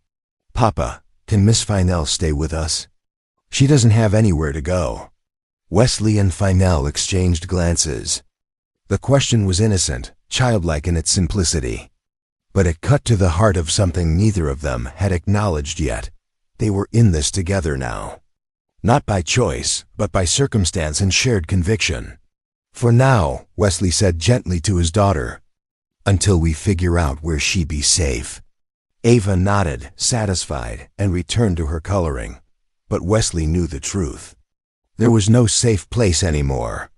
Speaker 1: "Papa, can Miss Fennell stay with us? She doesn't have anywhere to go." Wesley and Fennell exchanged glances. The question was innocent, childlike in its simplicity. But it cut to the heart of something neither of them had acknowledged yet. They were in this together now. Not by choice, but by circumstance and shared conviction. "For now," Wesley said gently to his daughter, "until we figure out where she be safe." Ava nodded, satisfied, and returned to her coloring. But Wesley knew the truth. There was no safe place anymore.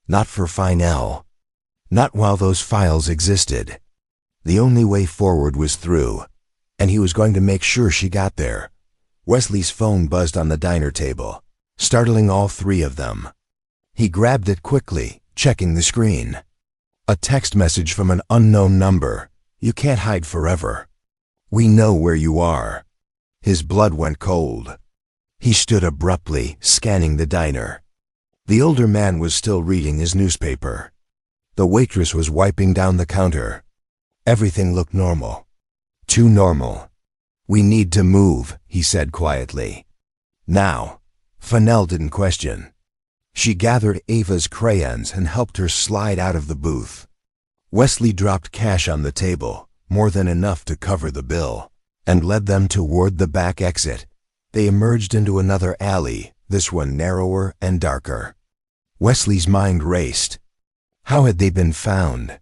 Speaker 1: Not for Fennell. Not while those files existed. The only way forward was through, and he was going to make sure she got there. Wesley's phone buzzed on the diner table, startling all 3 of them. He grabbed it quickly, checking the screen. A text message from an unknown number. "You can't hide forever. We know where you are." His blood went cold. He stood abruptly, scanning the diner. The older man was still reading his newspaper. The waitress was wiping down the counter. Everything looked normal. Too normal. "We need to move," he said quietly. "Now." Fennell didn't question. She gathered Ava's crayons and helped her slide out of the booth. Wesley dropped cash on the table, more than enough to cover the bill, and led them toward the back exit. They emerged into another alley, this one narrower and darker. Wesley's mind raced. How had they been found?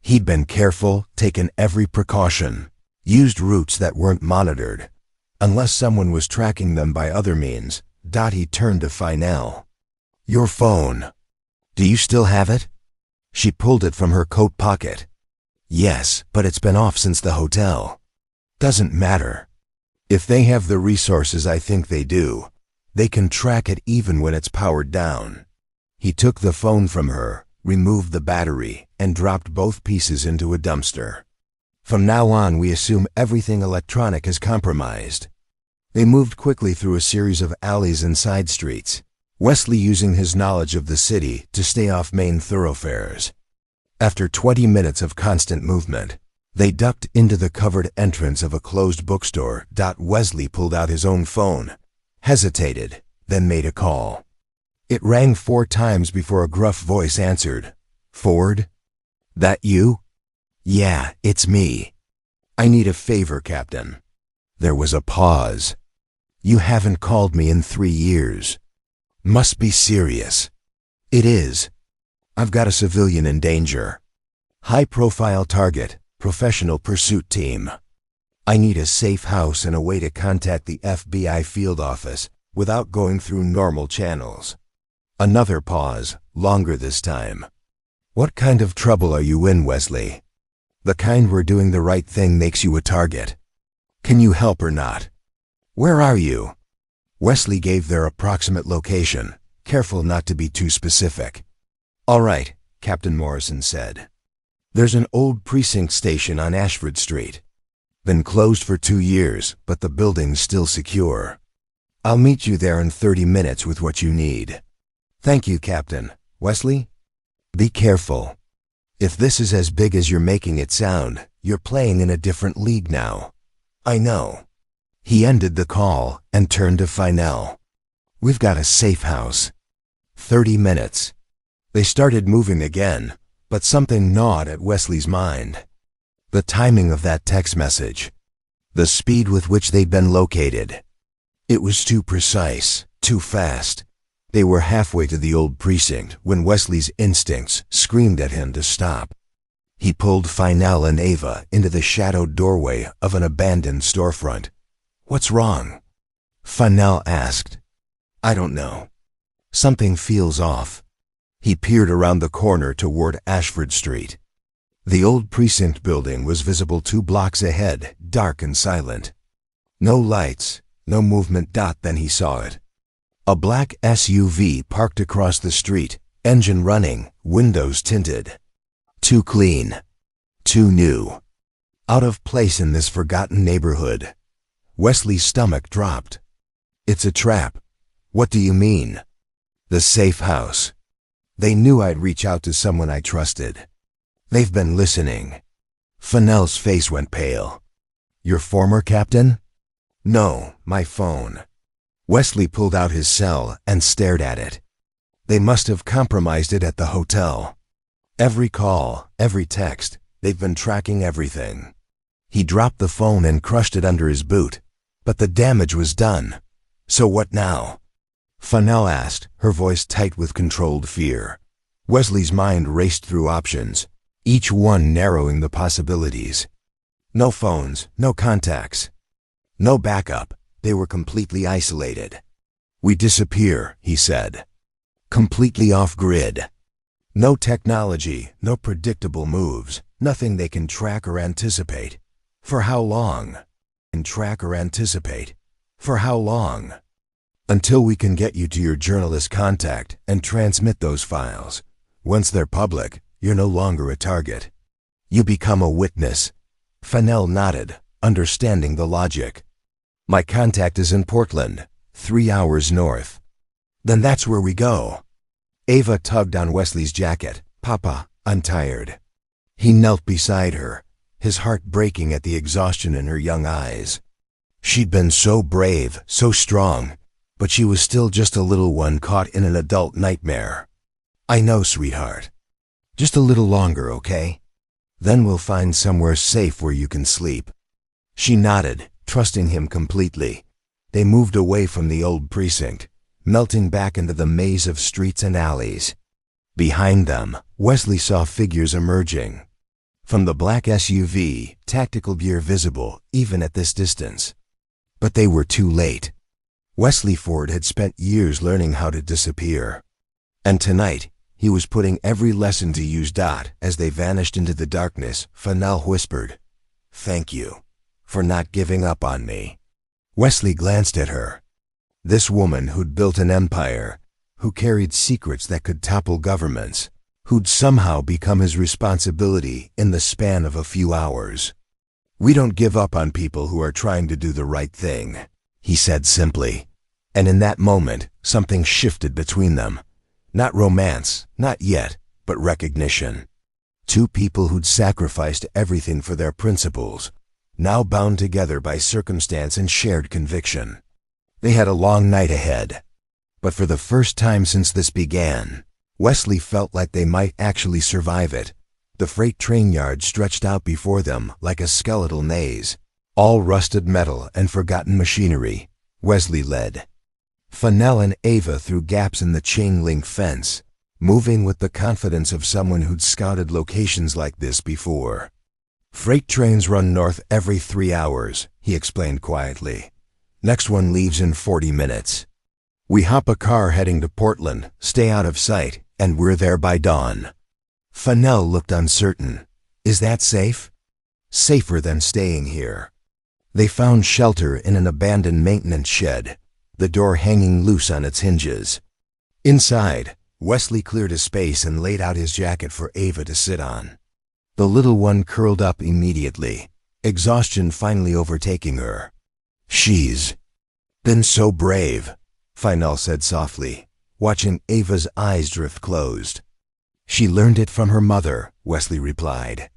Speaker 1: He'd been careful, taken every precaution, used routes that weren't monitored. Unless someone was tracking them by other means, he turned to Finelle. "Your phone. Do you still have it?" She pulled it from her coat pocket. "Yes, but it's been off since the hotel." "Doesn't matter. If they have the resources I think they do, they can track it even when it's powered down." He took the phone from her, removed the battery, and dropped both pieces into a dumpster. "From now on, we assume everything electronic is compromised." They moved quickly through a series of alleys and side streets, Wesley using his knowledge of the city to stay off main thoroughfares. After 20 minutes of constant movement, they ducked into the covered entrance of a closed bookstore. Wesley pulled out his own phone, hesitated, then made a call. It rang 4 times before a gruff voice answered. "Ford? That you?" "Yeah, it's me. I need a favor, Captain." There was a pause. "You haven't called me in 3 years. Must be serious." "It is. I've got a civilian in danger. High-profile target, professional pursuit team. I need a safe house and a way to contact the FBI field office without going through normal channels." Another pause, longer this time. "What kind of trouble are you in, Wesley?" "The kind where doing the right thing makes you a target. Can you help or not?" "Where are you?" Wesley gave their approximate location, careful not to be too specific. "All right," Captain Morrison said. "There's an old precinct station on Ashford Street. Been closed for 2 years, but the building's still secure. I'll meet you there in 30 minutes with what you need." "Thank you, Captain. Wesley? Be careful. If this is as big as you're making it sound, you're playing in a different league now." "I know." He ended the call and turned to Finelle. "We've got a safe house." 30 minutes. They started moving again, but something gnawed at Wesley's mind. The timing of that text message. The speed with which they'd been located. It was too precise, too fast. They were halfway to the old precinct when Wesley's instincts screamed at him to stop. He pulled Finelle and Ava into the shadowed doorway of an abandoned storefront. "What's wrong?" Finelle asked. "I don't know. Something feels off." He peered around the corner toward Ashford Street. The old precinct building was visible 2 blocks ahead, dark and silent. No lights, no movement. Then he saw it. A black SUV parked across the street, engine running, windows tinted. Too clean. Too new. Out of place in this forgotten neighborhood. Wesley's stomach dropped. "It's a trap." "What do you mean?" "The safe house. They knew I'd reach out to someone I trusted. They've been listening." Finelle's face went pale. "Your former captain?" "No, my phone." Wesley pulled out his cell and stared at it. They must have compromised it at the hotel. Every call, every text, they've been tracking everything. He dropped the phone and crushed it under his boot. But the damage was done. "So what now?" Finelle asked, her voice tight with controlled fear. Wesley's mind raced through options, each one narrowing the possibilities. No phones, no contacts. No backup. They were completely isolated. "We disappear," he said. "Completely off-grid. No technology, no predictable moves, nothing they can track or anticipate. For how long? And track or anticipate. For how long? Until we can get you to your journalist contact and transmit those files. Once they're public, you're no longer a target. You become a witness." Finelle nodded, understanding the logic. "My contact is in Portland, 3 hours north." "Then that's where we go." Ava tugged on Wesley's jacket. "Papa, I'm tired." He knelt beside her, his heart breaking at the exhaustion in her young eyes. She'd been so brave, so strong, but she was still just a little one caught in an adult nightmare. "I know, sweetheart. Just a little longer, okay? Then we'll find somewhere safe where you can sleep." She nodded, trusting him completely. They moved away from the old precinct, melting back into the maze of streets and alleys. Behind them, Wesley saw figures emerging. From the black SUV, tactical gear visible even at this distance. But they were too late. Wesley Ford had spent years learning how to disappear. And tonight, he was putting every lesson to use. As they vanished into the darkness, Fennell whispered, "Thank you for not giving up on me." Wesley glanced at her. This woman who'd built an empire, who carried secrets that could topple governments, who'd somehow become his responsibility in the span of a few hours. "We don't give up on people who are trying to do the right thing," he said simply. And in that moment, something shifted between them. Not romance, not yet, but recognition. Two people who'd sacrificed everything for their principles, now bound together by circumstance and shared conviction. They had a long night ahead. But for the first time since this began, Wesley felt like they might actually survive it. The freight train yard stretched out before them like a skeletal maze, all rusted metal and forgotten machinery. Wesley led. Fennell and Ava through gaps in the chain-link fence, moving with the confidence of someone who'd scouted locations like this before. "Freight trains run north every 3 hours," he explained quietly. "Next one leaves in 40 minutes. We hop a car heading to Portland, stay out of sight, and we're there by dawn." Fennell looked uncertain. "Is that safe?" "Safer than staying here." They found shelter in an abandoned maintenance shed, the door hanging loose on its hinges. Inside, Wesley cleared a space and laid out his jacket for Ava to sit on. The little one curled up immediately, exhaustion finally overtaking her. "She's been so brave," Fennell said softly, watching Ava's eyes drift closed. "She learned it from her mother," Wesley replied.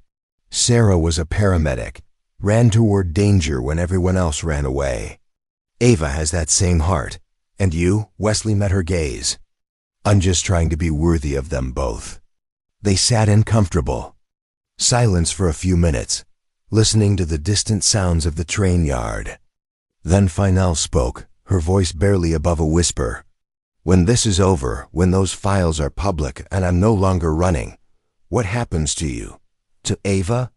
Speaker 1: "Sarah was a paramedic, ran toward danger when everyone else ran away. Ava has that same heart. And you?" Wesley met her gaze. "I'm just trying to be worthy of them both." They sat in comfortable. Silence for a few minutes, listening to the distant sounds of the train yard. Then Fennell spoke, her voice barely above a whisper. "When this is over, when those files are public and I'm no longer running, what happens to you? To Ava?"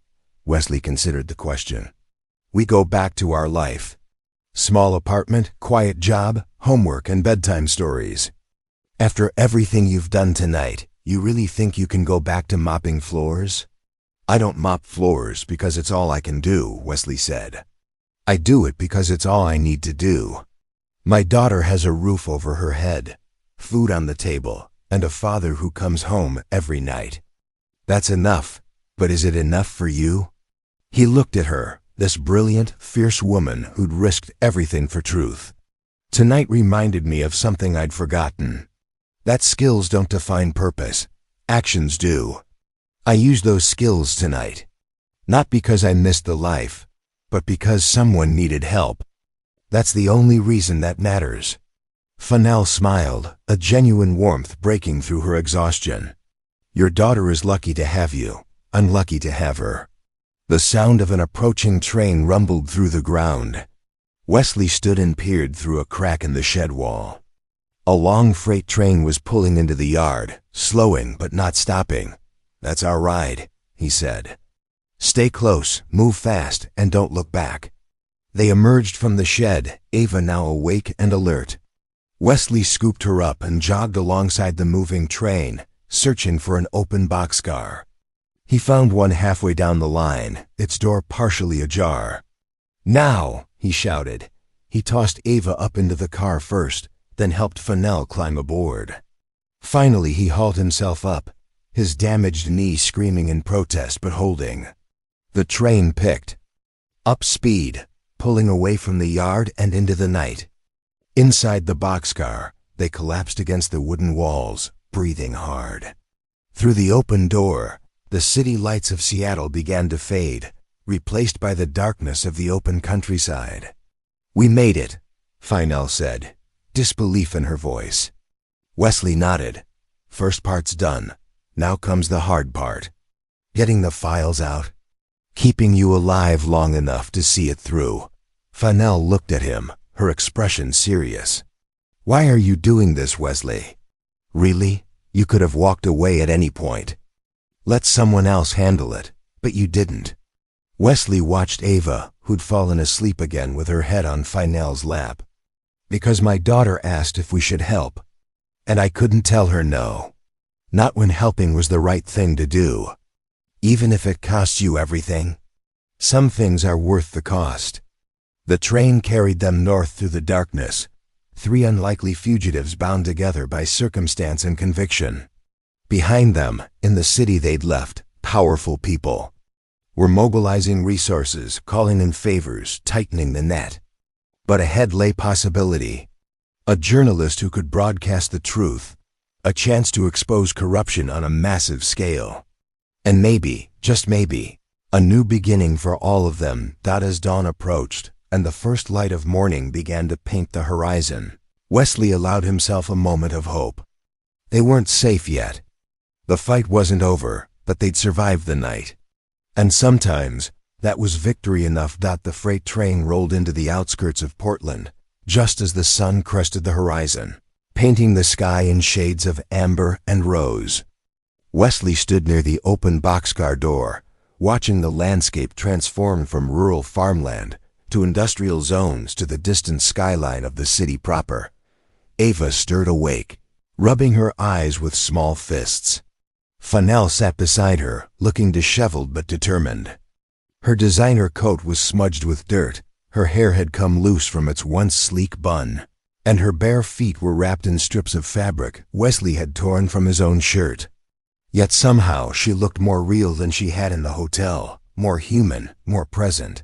Speaker 1: Wesley considered the question. "We go back to our life. Small apartment, quiet job, homework and bedtime stories. After everything you've done tonight, you really think you can go back to mopping floors?" "I don't mop floors because it's all I can do," Wesley said. "I do it because it's all I need to do. My daughter has a roof over her head, food on the table, and a father who comes home every night. That's enough, but is it enough for you?" He looked at her, this brilliant, fierce woman who'd risked everything for truth. "Tonight reminded me of something I'd forgotten. That skills don't define purpose. Actions do. I used those skills tonight. Not because I missed the life, but because someone needed help. That's the only reason that matters." Fennell smiled, a genuine warmth breaking through her exhaustion. "Your daughter is lucky to have you, unlucky to have her." The sound of an approaching train rumbled through the ground. Wesley stood and peered through a crack in the shed wall. A long freight train was pulling into the yard, slowing but not stopping. "That's our ride," he said. "Stay close, move fast, and don't look back." They emerged from the shed, Ava now awake and alert. Wesley scooped her up and jogged alongside the moving train, searching for an open boxcar. He found one halfway down the line, its door partially ajar. "Now!" he shouted. He tossed Ava up into the car first, then helped Fennell climb aboard. Finally he hauled himself up, his damaged knee screaming in protest but holding. The train picked up speed, pulling away from the yard and into the night. Inside the boxcar, they collapsed against the wooden walls, breathing hard. Through the open door, the city lights of Seattle began to fade, replaced by the darkness of the open countryside. "We made it," Fennell said. disbelief in her voice. Wesley nodded. First part's done. Now comes the hard part. Getting the files out. Keeping you alive long enough to see it through. Fennell looked at him, her expression serious. Why are you doing this, Wesley? Really? You could have walked away at any point. Let someone else handle it, but you didn't. Wesley watched Ava, who'd fallen asleep again with her head on Fennell's lap. Because my daughter asked if we should help. And I couldn't tell her no. Not when helping was the right thing to do. Even if it costs you everything. Some things are worth the cost. The train carried them north through the darkness. 3 unlikely fugitives bound together by circumstance and conviction. Behind them, in the city they'd left, powerful people were mobilizing resources, calling in favors, tightening the net. But ahead lay possibility. A journalist who could broadcast the truth. A chance to expose corruption on a massive scale. And maybe, just maybe, a new beginning for all of them. As dawn approached, and the first light of morning began to paint the horizon, Wesley allowed himself a moment of hope. They weren't safe yet. The fight wasn't over, but they'd survived the night. And sometimes, that was victory enough. The freight train rolled into the outskirts of Portland, just as the sun crested the horizon, painting the sky in shades of amber and rose. Wesley stood near the open boxcar door, watching the landscape transform from rural farmland to industrial zones to the distant skyline of the city proper. Ava stirred awake, rubbing her eyes with small fists. Fennell sat beside her, looking disheveled but determined. Her designer coat was smudged with dirt, her hair had come loose from its once sleek bun, and her bare feet were wrapped in strips of fabric Wesley had torn from his own shirt. Yet somehow she looked more real than she had in the hotel, more human, more present.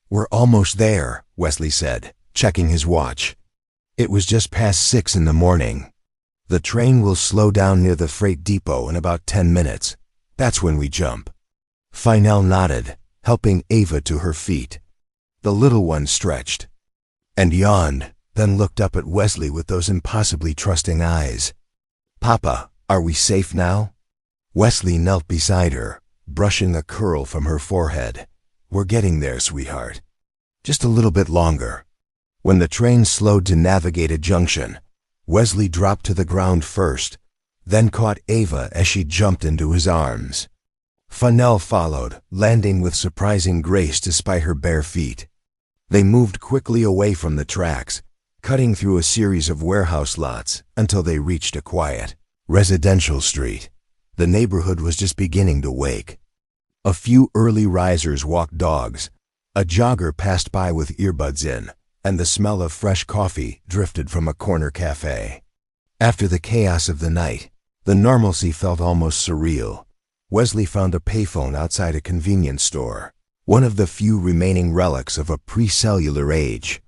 Speaker 1: We're almost there, Wesley said, checking his watch. It was just past 6 in the morning. The train will slow down near the freight depot in about 10 minutes. That's when we jump. Fennell nodded, helping Ava to her feet. The little one stretched and yawned, then looked up at Wesley with those impossibly trusting eyes. Papa, are we safe now? Wesley knelt beside her, brushing a curl from her forehead. We're getting there, sweetheart. Just a little bit longer. When the train slowed to navigate a junction, Wesley dropped to the ground first, then caught Ava as she jumped into his arms. Fennell followed, landing with surprising grace despite her bare feet. They moved quickly away from the tracks, cutting through a series of warehouse lots until they reached a quiet, residential street. The neighborhood was just beginning to wake. A few early risers walked dogs. A jogger passed by with earbuds in, and the smell of fresh coffee drifted from a corner cafe. After the chaos of the night, the normalcy felt almost surreal. Wesley found a payphone outside a convenience store, one of the few remaining relics of a pre-cellular age.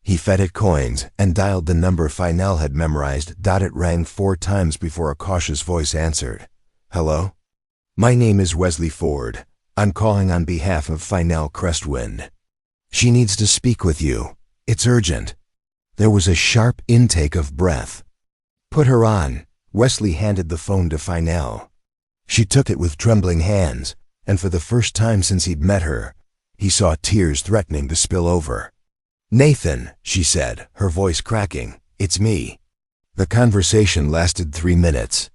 Speaker 1: He fed it coins and dialed the number Fennell had memorized. It rang 4 times before a cautious voice answered. Hello? My name is Wesley Ford. I'm calling on behalf of Fennell Crestwind. She needs to speak with you. It's urgent. There was a sharp intake of breath. Put her on. Wesley handed the phone to Fennell. She took it with trembling hands, and for the first time since he'd met her, he saw tears threatening to spill over. Nathan, she said, her voice cracking, it's me. The conversation lasted 3 minutes.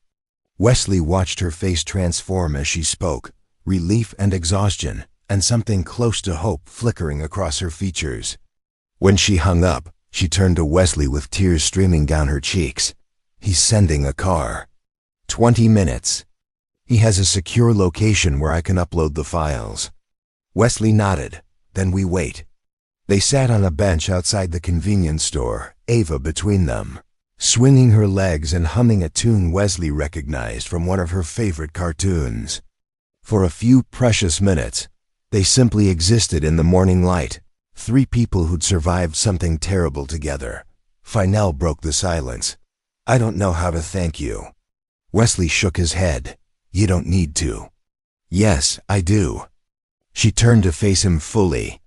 Speaker 1: Wesley watched her face transform as she spoke, relief and exhaustion, and something close to hope flickering across her features. When she hung up, she turned to Wesley with tears streaming down her cheeks. He's sending a car. 20 minutes. He has a secure location where I can upload the files. Wesley nodded. Then we wait. They sat on a bench outside the convenience store, Ava between them, swinging her legs and humming a tune Wesley recognized from one of her favorite cartoons. For a few precious minutes, they simply existed in the morning light, 3 people who'd survived something terrible together. Fennell broke the silence. I don't know how to thank you. Wesley shook his head. You don't need to. Yes, I do. She turned to face him fully.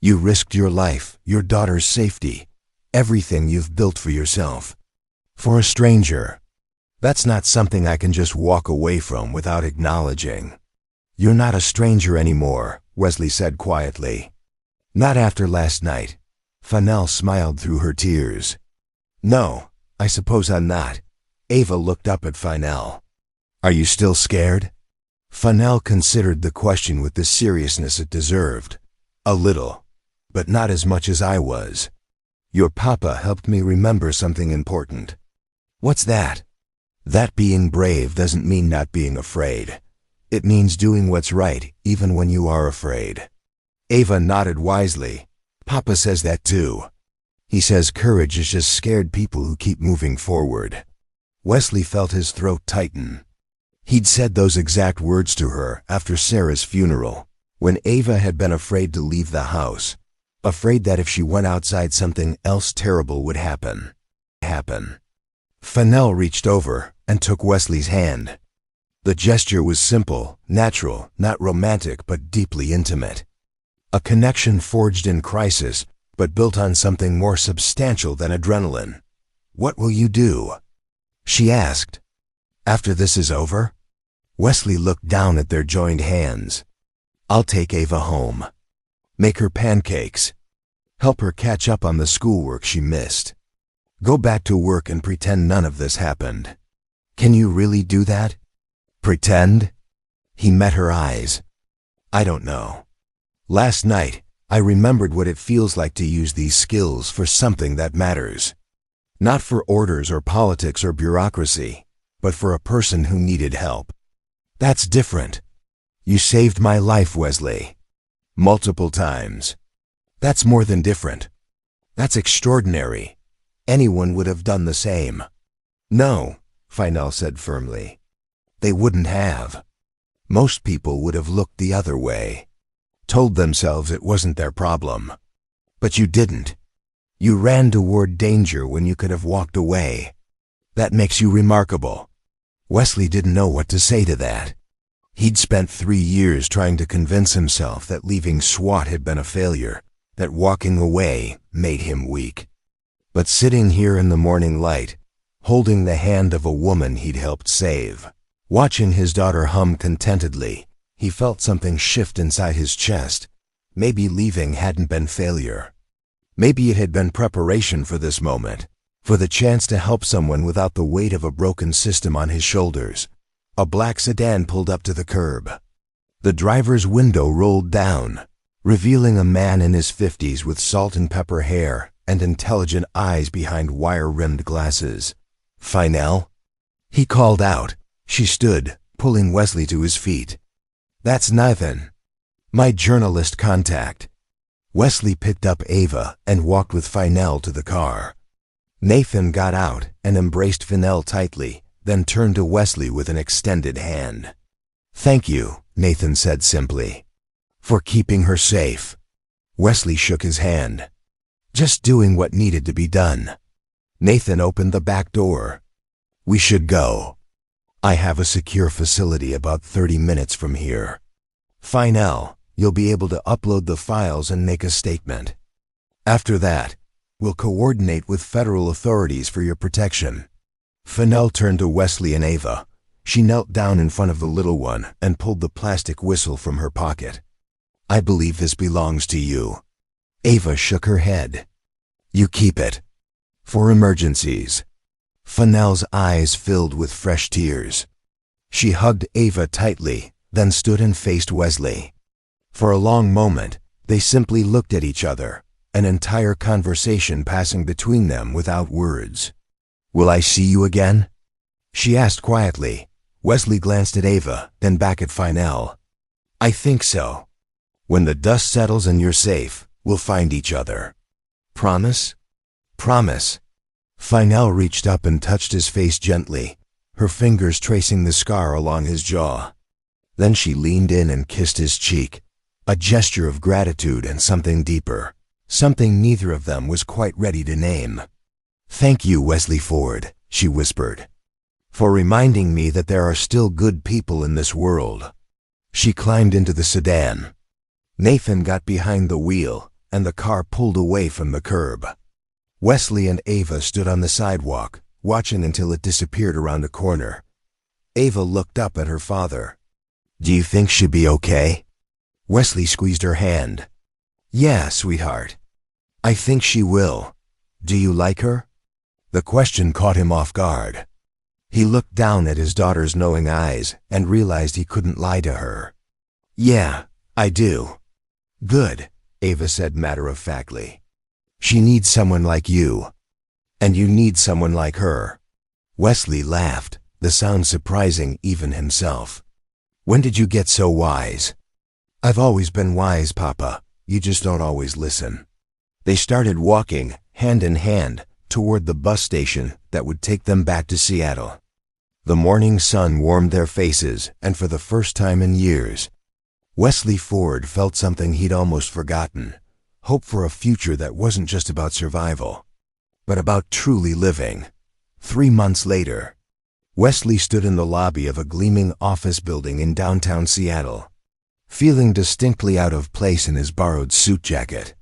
Speaker 1: You risked your life, your daughter's safety. Everything you've built for yourself. For a stranger. That's not something I can just walk away from without acknowledging. You're not a stranger anymore, Wesley said quietly. Not after last night. Fennell smiled through her tears. No, I suppose I'm not. Ava looked up at Fennell. Are you still scared? Fennell considered the question with the seriousness it deserved. A little. But not as much as I was. Your papa helped me remember something important. What's that? That being brave doesn't mean not being afraid. It means doing what's right, even when you are afraid. Ava nodded wisely. Papa says that too. He says courage is just scared people who keep moving forward. Wesley felt his throat tighten. He'd said those exact words to her after Sarah's funeral, when Ava had been afraid to leave the house, afraid that if she went outside something else terrible would happen. Fennell reached over and took Wesley's hand. The gesture was simple, natural, not romantic but deeply intimate. A connection forged in crisis, but built on something more substantial than adrenaline. What will you do? She asked. After this is over? Wesley looked down at their joined hands. I'll take Ava home. Make her pancakes. Help her catch up on the schoolwork she missed. Go back to work and pretend none of this happened. Can you really do that? Pretend? He met her eyes. I don't know. Last night, I remembered what it feels like to use these skills for something that matters. Not for orders or politics or bureaucracy, but for a person who needed help. That's different. You saved my life, Wesley. Multiple times. That's more than different. That's extraordinary. Anyone would have done the same. No, Fennell said firmly. They wouldn't have. Most people would have looked the other way. Told themselves it wasn't their problem. But you didn't. You ran toward danger when you could have walked away. That makes you remarkable. Wesley didn't know what to say to that. He'd spent 3 years trying to convince himself that leaving SWAT had been a failure, that walking away made him weak. But sitting here in the morning light, holding the hand of a woman he'd helped save, watching his daughter hum contentedly, he felt something shift inside his chest. Maybe leaving hadn't been failure. Maybe it had been preparation for this moment, for the chance to help someone without the weight of a broken system on his shoulders. A black sedan pulled up to the curb. The driver's window rolled down, revealing a man in his 50s with salt and pepper hair and intelligent eyes behind wire-rimmed glasses. Fennell? He called out. She stood, pulling Wesley to his feet. That's Nathan. My journalist contact. Wesley picked up Ava and walked with Fennell to the car. Nathan got out and embraced Fennell tightly, then turned to Wesley with an extended hand. Thank you, Nathan said simply. For keeping her safe. Wesley shook his hand. Just doing what needed to be done. Nathan opened the back door. We should go. I have a secure facility about 30 minutes from here. Fennell, you'll be able to upload the files and make a statement. After that, we'll coordinate with federal authorities for your protection. Fennell turned to Wesley and Ava. She knelt down in front of the little one and pulled the plastic whistle from her pocket. I believe this belongs to you. Ava shook her head. You keep it. For emergencies. Fennell's eyes filled with fresh tears. She hugged Ava tightly, then stood and faced Wesley. For a long moment, they simply looked at each other, an entire conversation passing between them without words. Will I see you again? She asked quietly. Wesley glanced at Ava, then back at Fennell. I think so. When the dust settles and you're safe, we'll find each other. Promise? Promise. Fennell reached up and touched his face gently, her fingers tracing the scar along his jaw. Then she leaned in and kissed his cheek, a gesture of gratitude and something deeper, something neither of them was quite ready to name. Thank you, Wesley Ford, she whispered, for reminding me that there are still good people in this world. She climbed into the sedan. Nathan got behind the wheel, and the car pulled away from the curb. Wesley and Ava stood on the sidewalk, watching until it disappeared around a corner. Ava looked up at her father. "Do you think she'll be okay?" Wesley squeezed her hand. "Yeah, sweetheart. I think she will. Do you like her?" The question caught him off guard. He looked down at his daughter's knowing eyes and realized he couldn't lie to her. "Yeah, I do." "Good," Ava said matter-of-factly. "She needs someone like you. And you need someone like her." Wesley laughed, the sound surprising even himself. "When did you get so wise?" "I've always been wise, Papa. You just don't always listen." They started walking, hand in hand, toward the bus station that would take them back to Seattle. The morning sun warmed their faces, and for the first time in years, Wesley Ford felt something he'd almost forgotten: hope for a future that wasn't just about survival, but about truly living. 3 months later, Wesley stood in the lobby of a gleaming office building in downtown Seattle, feeling distinctly out of place in his borrowed suit jacket.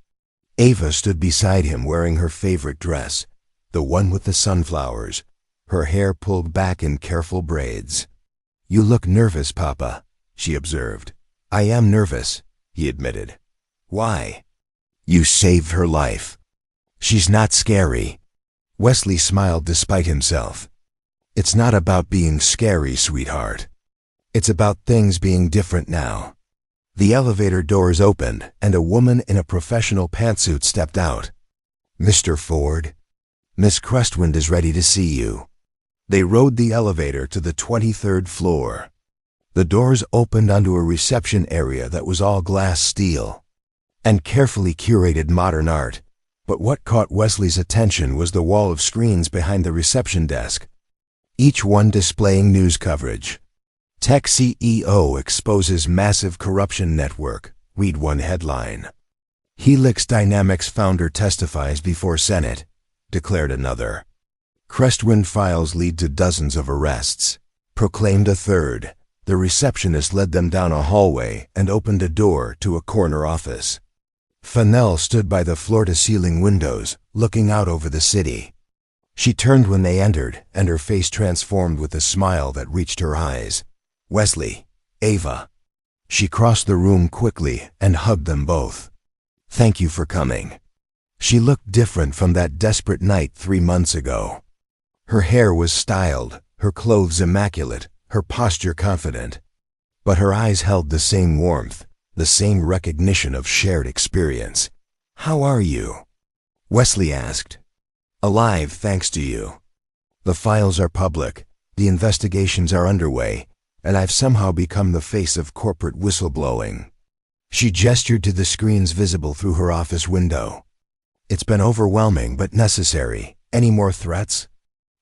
Speaker 1: Ava stood beside him wearing her favorite dress, the one with the sunflowers, her hair pulled back in careful braids. "You look nervous, Papa," she observed. "I am nervous," he admitted. "Why?" "You saved her life." "She's not scary." Wesley smiled despite himself. "It's not about being scary, sweetheart. It's about things being different now." The elevator doors opened, and a woman in a professional pantsuit stepped out. "Mr. Ford, Miss Crestwind is ready to see you." They rode the elevator to the 23rd floor. The doors opened onto a reception area that was all glass steel and carefully curated modern art. But what caught Wesley's attention was the wall of screens behind the reception desk, each one displaying news coverage. "Tech CEO exposes massive corruption network," read one headline. "Helix Dynamics founder testifies before Senate," declared another. "Crestwind files lead to dozens of arrests," proclaimed a third. The receptionist led them down a hallway and opened a door to a corner office. Fennell stood by the floor-to-ceiling windows, looking out over the city. She turned when they entered, and her face transformed with a smile that reached her eyes. "Wesley, Ava." She crossed the room quickly and hugged them both. "Thank you for coming." She looked different from that desperate night 3 months ago. Her hair was styled, her clothes immaculate, her posture confident. But her eyes held the same warmth, the same recognition of shared experience. "How are you?" Wesley asked. "Alive, thanks to you. The files are public, the investigations are underway, and I've somehow become the face of corporate whistleblowing." She gestured to the screens visible through her office window. "It's been overwhelming but necessary. Any more threats?"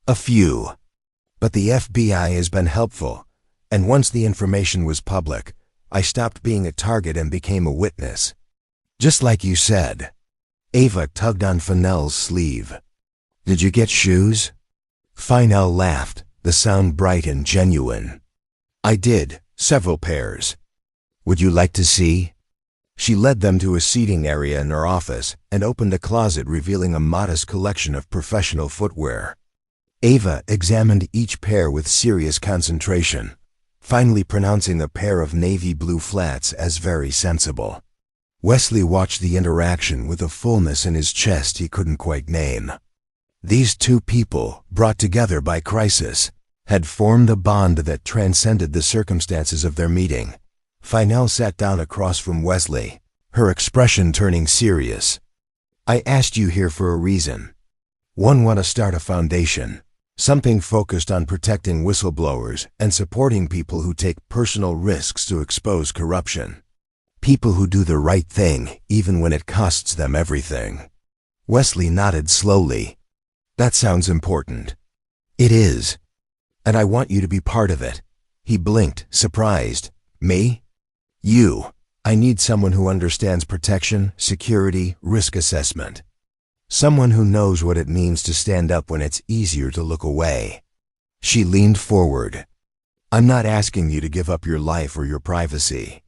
Speaker 1: "A few. But the FBI has been helpful, and once the information was public, I stopped being a target and became a witness. Just like you said." Ava tugged on Fennell's sleeve. "Did you get shoes?" Fennell laughed, the sound bright and genuine. "I did, several pairs. Would you like to see?" She led them to a seating area in her office and opened a closet revealing a modest collection of professional footwear. Ava examined each pair with serious concentration, finally pronouncing a pair of navy blue flats as very sensible. Wesley watched the interaction with a fullness in his chest he couldn't quite name. These two people, brought together by crisis, had formed a bond that transcended the circumstances of their meeting. Fennell sat down across from Wesley, her expression turning serious. "I asked you here for a reason. One, want to start a foundation, something focused on protecting whistleblowers and supporting people who take personal risks to expose corruption. People who do the right thing, even when it costs them everything." Wesley nodded slowly. "That sounds important." "It is. And I want you to be part of it." He blinked, surprised. "Me?" "You. I need someone who understands protection, security, risk assessment. Someone who knows what it means to stand up when it's easier to look away." She leaned forward. "I'm not asking you to give up your life or your privacy.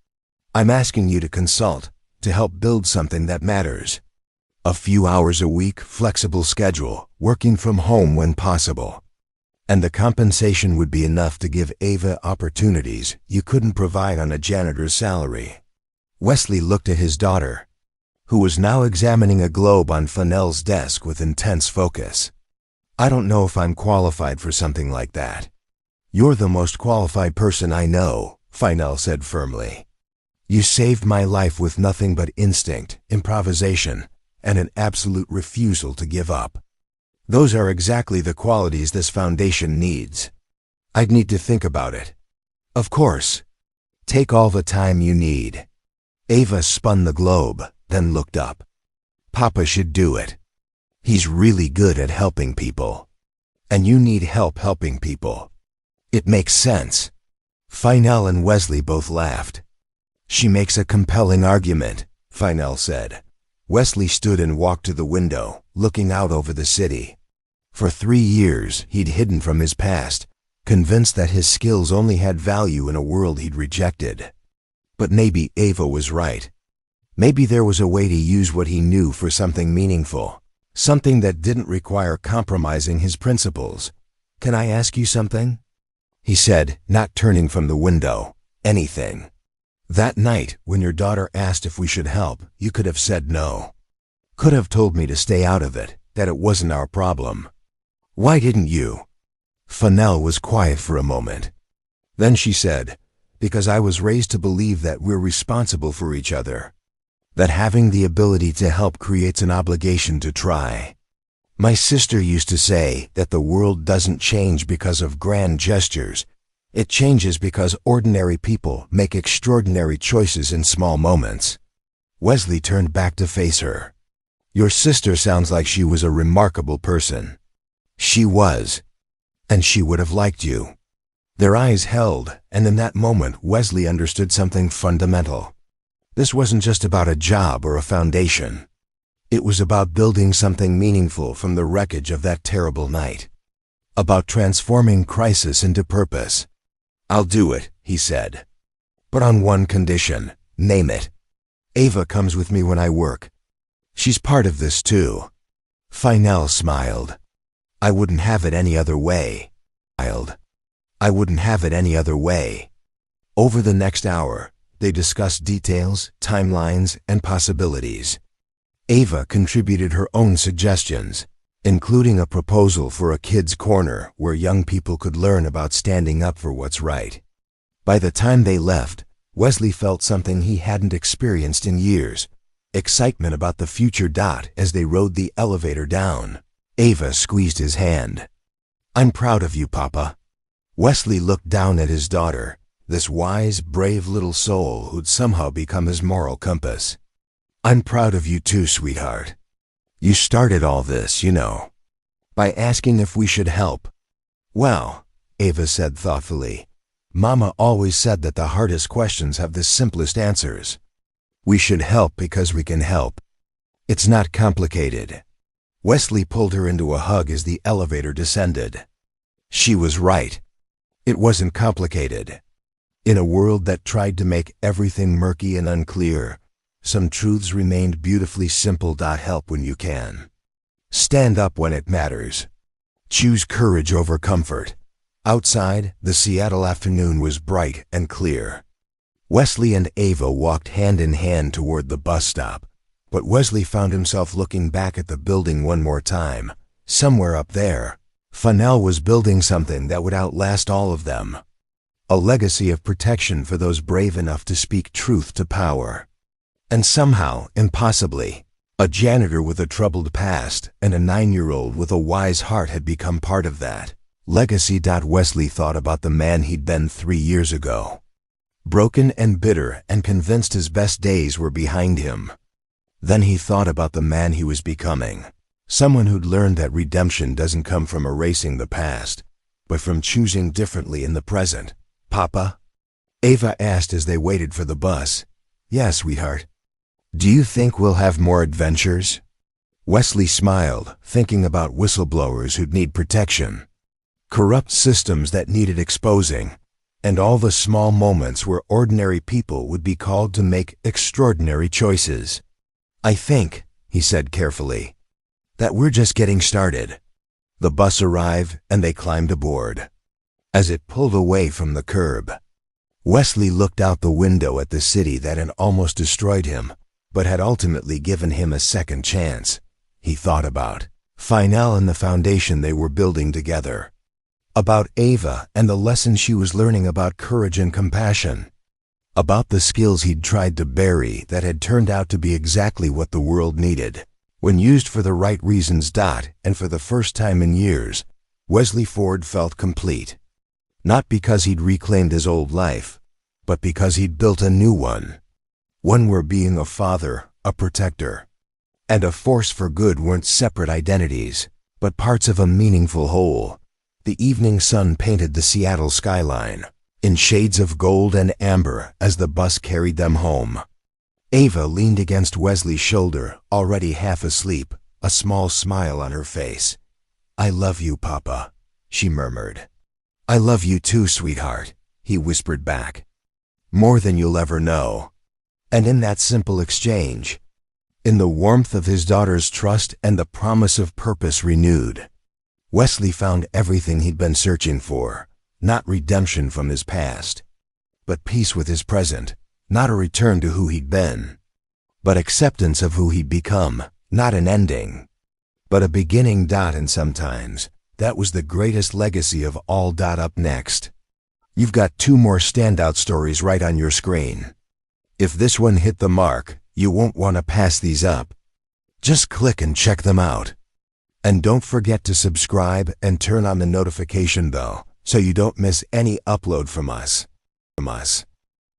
Speaker 1: I'm asking you to consult, to help build something that matters." A few hours a week, flexible schedule, working from home when possible. And the compensation would be enough to give Ava opportunities you couldn't provide on a janitor's salary. Wesley looked at his daughter, who was now examining a globe on Fennell's desk with intense focus. I don't know if I'm qualified for something like that. You're the most qualified person I know, Fennell said firmly. You saved my life with nothing but instinct, improvisation, and an absolute refusal to give up. Those are exactly the qualities this foundation needs. I'd need to think about it. Of course. Take all the time you need. Ava spun the globe, then looked up. Papa should do it. He's really good at helping people. And you need help helping people. It makes sense. Fennell and Wesley both laughed. She makes a compelling argument, Fennell said. Wesley stood and walked to the window, looking out over the city. For 3 years, he'd hidden from his past, convinced that his skills only had value in a world he'd rejected. But maybe Ava was right. Maybe there was a way to use what he knew for something meaningful, something that didn't require compromising his principles. Can I ask you something? He said, not turning from the window. Anything. That night, when your daughter asked if we should help, you could have said no. Could have told me to stay out of it, that it wasn't our problem. Why didn't you? Fennell was quiet for a moment. Then she said, because I was raised to believe that we're responsible for each other. That having the ability to help creates an obligation to try. My sister used to say that the world doesn't change because of grand gestures. It changes because ordinary people make extraordinary choices in small moments. Wesley turned back to face her. Your sister sounds like she was a remarkable person. She was. And she would have liked you. Their eyes held, and in that moment Wesley understood something fundamental. This wasn't just about a job or a foundation. It was about building something meaningful from the wreckage of that terrible night. About transforming crisis into purpose. I'll do it, he said. But on one condition. Name it. Ava comes with me when I work. She's part of this too. Fennell smiled. I wouldn't have it any other way. I wouldn't have it any other way. Over the next hour, they discussed details, timelines, and possibilities. Ava contributed her own suggestions, including a proposal for a kids' corner where young people could learn about standing up for what's right. By the time they left, Wesley felt something he hadn't experienced in years, excitement about the future. As they rode the elevator down, Ava squeezed his hand. I'm proud of you, Papa. Wesley looked down at his daughter, this wise, brave little soul who'd somehow become his moral compass. I'm proud of you too, sweetheart. You started all this, you know, by asking if we should help. Well, Ava said thoughtfully, Mama always said that the hardest questions have the simplest answers. We should help because we can help. It's not complicated. Wesley pulled her into a hug as the elevator descended. She was right. It wasn't complicated. In a world that tried to make everything murky and unclear, some truths remained beautifully simple. Help when you can. Stand up when it matters. Choose courage over comfort. Outside, the Seattle afternoon was bright and clear. Wesley and Ava walked hand in hand toward the bus stop, but Wesley found himself looking back at the building one more time. Somewhere up there, Fennell was building something that would outlast all of them. A legacy of protection for those brave enough to speak truth to power. And somehow, impossibly, a janitor with a troubled past and a 9-year-old with a wise heart had become part of that legacy. Wesley thought about the man he'd been 3 years ago. Broken and bitter and convinced his best days were behind him. Then he thought about the man he was becoming. Someone who'd learned that redemption doesn't come from erasing the past, but from choosing differently in the present. Papa? Ava asked as they waited for the bus. Yes, sweetheart. Do you think we'll have more adventures? Wesley smiled, thinking about whistleblowers who'd need protection, corrupt systems that needed exposing, and all the small moments where ordinary people would be called to make extraordinary choices. I think, he said carefully, "that we're just getting started." The bus arrived and they climbed aboard. As it pulled away from the curb, Wesley looked out the window at the city that had almost destroyed him, but had ultimately given him a second chance. He thought about Finale and the foundation they were building together, about Ava and the lessons she was learning about courage and compassion, about the skills he'd tried to bury that had turned out to be exactly what the world needed, when used for the right reasons. And for the first time in years, Wesley Ford felt complete. Not because he'd reclaimed his old life, but because he'd built a new one. One where being a father, a protector, and a force for good weren't separate identities, but parts of a meaningful whole. The evening sun painted the Seattle skyline in shades of gold and amber as the bus carried them home. Ava leaned against Wesley's shoulder, already half asleep, a small smile on her face. "I love you, Papa," she murmured. "I love you too, sweetheart," he whispered back. "More than you'll ever know." And in that simple exchange, in the warmth of his daughter's trust and the promise of purpose renewed, Wesley found everything he'd been searching for. Not redemption from his past, but peace with his present. Not a return to who he'd been, but acceptance of who he'd become. Not an ending, but a beginning. And sometimes that was the greatest legacy of all. Up next, you've got 2 more standout stories right on your screen. If this one hit the mark, you won't want to pass these up. Just click and check them out. And don't forget to subscribe and turn on the notification bell so you don't miss any upload from us.